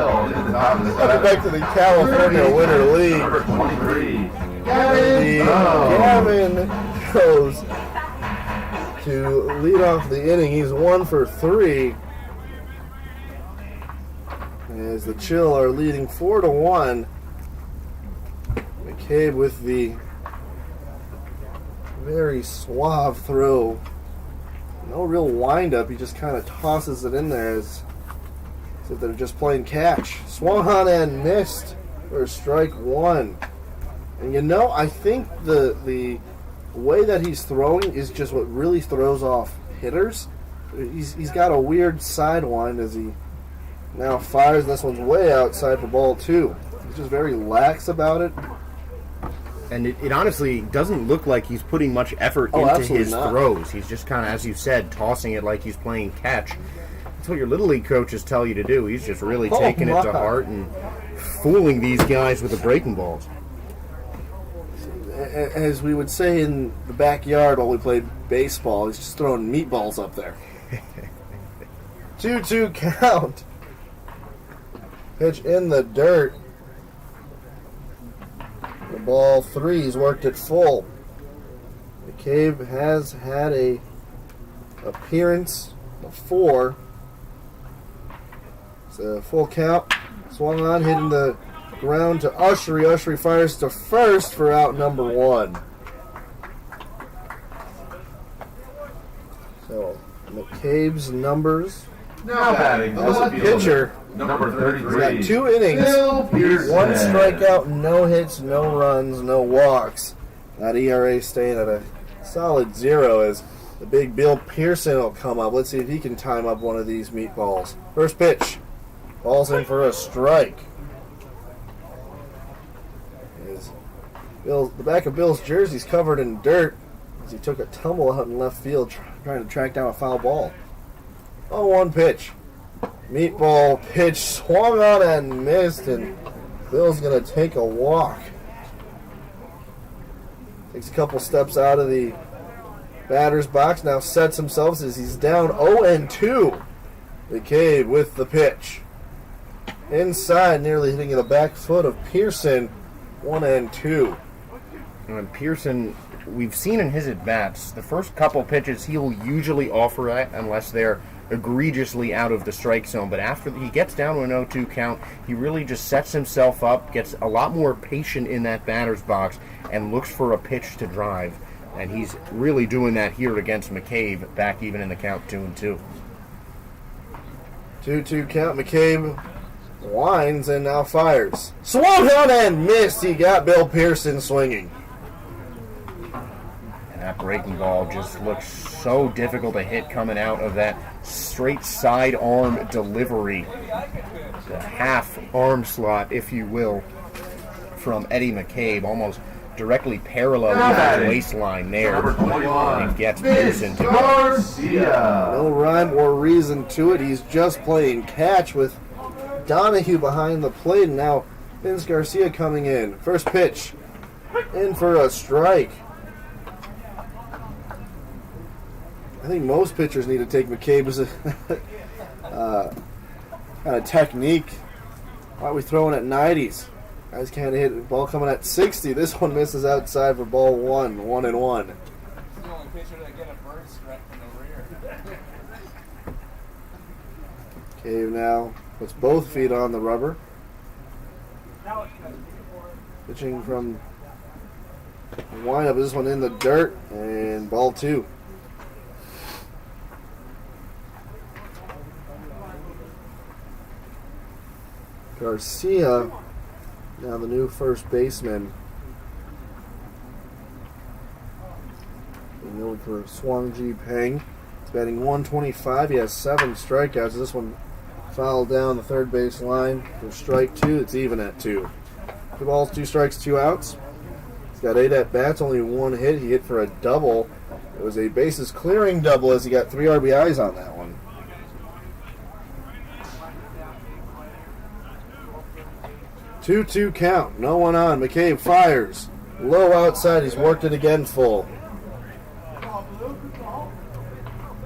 Held in the top of the Coming back to the California Winter League. Number 23, The Gavin Jones. Gavin goes to lead off the inning. He's 1 for 3. As the Chill are leading 4-1. Mccabe with the very suave throw. No real wind-up. He just kind of tosses it in there as if they're just playing catch. Swung on and missed for strike 1. And you know, I think the way that he's throwing is just what really throws off hitters. He's got a weird sidewind as he now fires. This one's way outside for ball 2. He's just very lax about it. And it honestly doesn't look like he's putting much effort into absolutely his not. throws. He's just kind of, as you said, tossing it like he's playing catch. That's what your Little League coaches tell you to do. He's just really taking it to heart and fooling these guys with the breaking balls. As we would say in the backyard while we played baseball, he's just throwing meatballs up there. 2-2 count. Pitch in the dirt. The ball 3, he's worked it full. Mccabe has had a appearance before. It's a full count. Swung on, hitting the ground to Ushery. Ushery fires to first for out number 1. So Mccabe's numbers. Now batting, As a left pitcher, fielder, number he's 33. got 2 innings, Bill Pearson. 1 strikeout, no hits, no runs, no walks. That ERA staying at a solid 0 as the big Bill Pearson will come up. Let's see if he can time up one of these meatballs. First pitch. Ball's in for a strike. The back of Bill's jersey's covered in dirt as he took a tumble out in left field trying to track down a foul ball. 0-1 pitch. Meatball pitch swung on and missed, and Bill's going to take a walk. Takes a couple steps out of the batter's box, now sets himself as he's down 0-2. Mccabe with the pitch. Inside, nearly hitting the back foot of Pearson. 1-2. And Pearson, we've seen in his at-bats, the first couple pitches he'll usually offer that unless they're egregiously out of the strike zone. But after he gets down to an 0-2 count, he really just sets himself up, gets a lot more patient in that batter's box, and looks for a pitch to drive. And he's really doing that here against Mccabe, back even in the count 2-2. 2-2 count. Mccabe winds and now fires. Swung on and missed. He got Bill Pearson swinging. And that breaking ball just looks so difficult to hit coming out of that straight sidearm delivery. The half arm slot, if you will, from Eddie Mccabe, almost directly parallel to the waistline there. Number 21. And it gets Pearson to Garcia. No rhyme or reason to it. He's just playing catch with Donahue behind the plate. And now Vince Garcia coming in. First pitch. In for a strike. I think most pitchers need to take Mccabe's kind of technique. Why are we throwing at 90s? Guys can't hit the ball coming at 60. This one misses outside for ball 1. 1-1. He's the only pitcher that get a bird strike from the rear. Mccabe now puts both feet on the rubber. Pitching from windup. This one in the dirt and ball 2. Garcia, now the new first baseman. Known for Swang Ji Peng. He's batting 125. He has 7 strikeouts. This one fouled down the third base line for strike 2. It's even at 2. 2 balls, 2 strikes, 2 outs. He's got 8 at-bats, only 1 hit. He hit for a double. It was a bases clearing double as he got 3 RBIs on that one. 2-2 count. No one on. Mccabe fires. Low outside. He's worked it again full.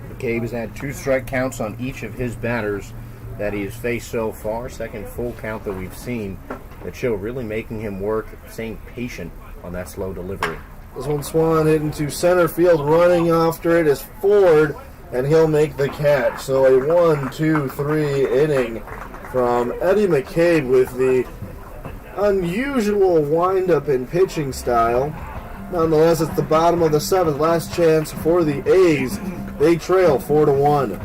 Mccabe has had 2 strike counts on each of his batters that he's faced so far. Second full count that we've seen. That show really making him work, staying patient on that slow delivery. This one Swan hit into center field. Running after it is Ford, and he'll make the catch. So a 1-2-3 inning from Eddie Mccabe with the unusual windup in pitching style. Nonetheless, it's the bottom of the 7th. Last chance for the A's. They trail 4-1.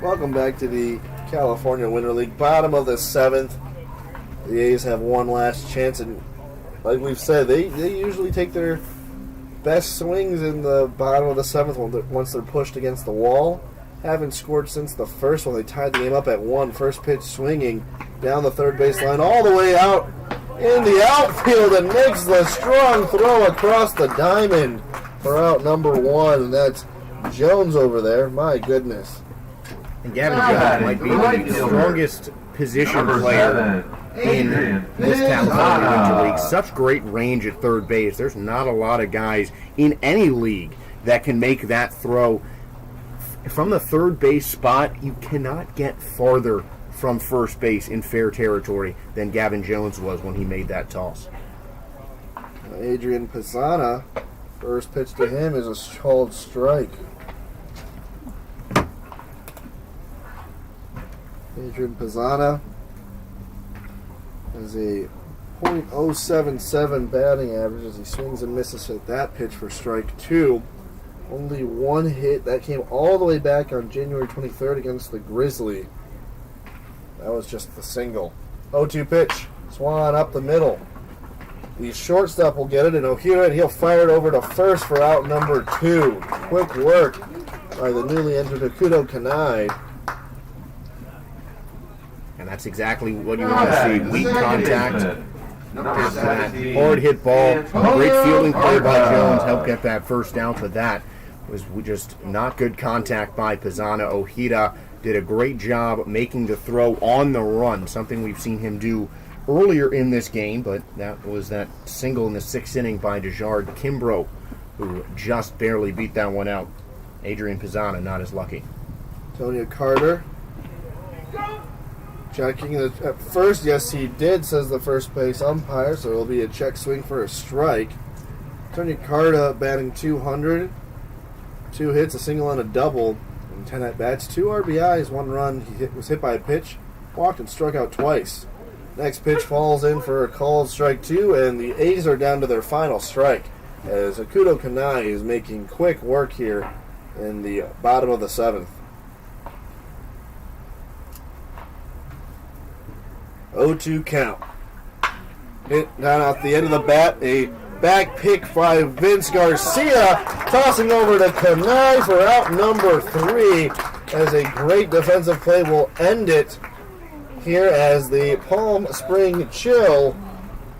Welcome back to the California Winter League. Bottom of the 7th. The A's have one last chance, and like we've said, they usually take their best swings in the bottom of the 7th once they're pushed against the wall. Haven't scored since the first one. They tied the game up at 1. First pitch swinging down the third base line all the way out in the outfield and makes the strong throw across the diamond for out number 1. And that's Jones over there. My goodness. And Gavin Jones might be the strongest position player in this California Winter League. Such great range at third base. There's not a lot of guys in any league that can make that throw. From the third base spot, you cannot get farther from first base in fair territory than Gavin Jones was when he made that toss. Adrian Pezzana, first pitch to him is a called strike. Adrian Pezzana has a .077 batting average as he swings and misses at that pitch for strike 2. Only one hit. That came all the way back on January 23rd against the Grizzly. That was just the single. 0-2 pitch. Swan up the middle. The shortstop will get it, and Ojeda, and he'll fire it over to first for out number 2. Quick work by the newly entered Okudo Kanai. And that's exactly what you want to see. Weak contact after that hard hit ball. Great fielding play by Jones helped get that first down, but that was just not good contact by Pezzana. Ojeda did a great job making the throw on the run, something we've seen him do earlier in this game, but that was that single in the 6th inning by Desjard Kimbrough, who just barely beat that one out. Adrian Pezzana not as lucky. Antonio Carter checking at first. Yes, he did, says the first base umpire, so it'll be a check swing for a strike. Antonio Carter batting .200, 2 hits, a single and a double, and 10 at-bats, 2 RBIs, 1 run. He was hit by a pitch, walked and struck out twice. Next pitch falls in for a called strike 2, and the A's are down to their final strike as Okudo Kanai is making quick work here in the bottom of the 7th. 0-2 count. Hit down at the end of the bat. A back pick by Vince Garcia. Tossing over to Kanai for out number 3. As a great defensive play will end it here as the Palm Spring Chill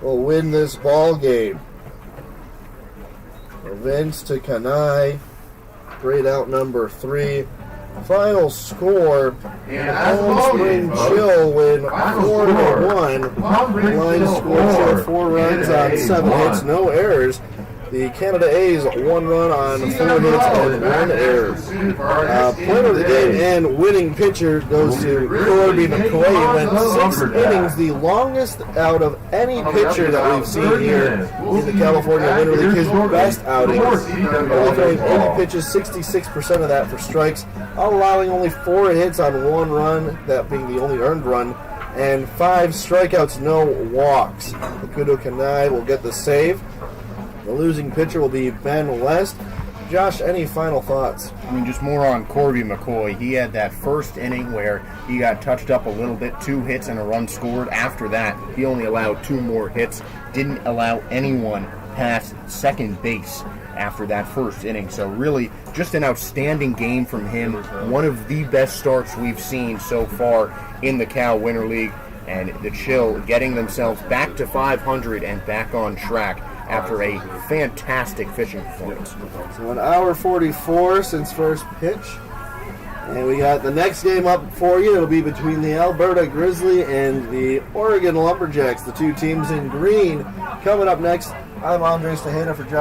will win this ball game. Vince to Kanai. Great out number 3. Final score, Palm Spring Chill win 4-1. Line score 4 runs on 7 hits, no errors. The Canada A's 1 run on 4 hits and 1 error. Player of the game and winning pitcher goes to Corbin Mccoy. He went 6 innings, the longest out of any pitcher that we've seen here in the California Winter League. His best outing. Only throwing 80 pitches, 66% of that for strikes, allowing only 4 hits on 1 run, that being the only earned run, and 5 strikeouts, no walks. Okudo Kanai will get the save. The losing pitcher will be Ben West. Josh, any final thoughts? I mean, just more on Corbin Mccoy. He had that first inning where he got touched up a little bit, 2 hits and a run scored. After that, he only allowed 2 more hits. Didn't allow anyone past second base after that first inning. So really, just an outstanding game from him. One of the best starts we've seen so far in the Cal Winter League. And the Chill getting themselves back to 500 and back on track after a fantastic pitching performance. So an hour 44 since first pitch. And we got the next game up for you. It'll be between the Alberta Grizzly and the Oregon Lumberjacks, the 2 teams in green. Coming up next, I'm Andre Stahana for Josh.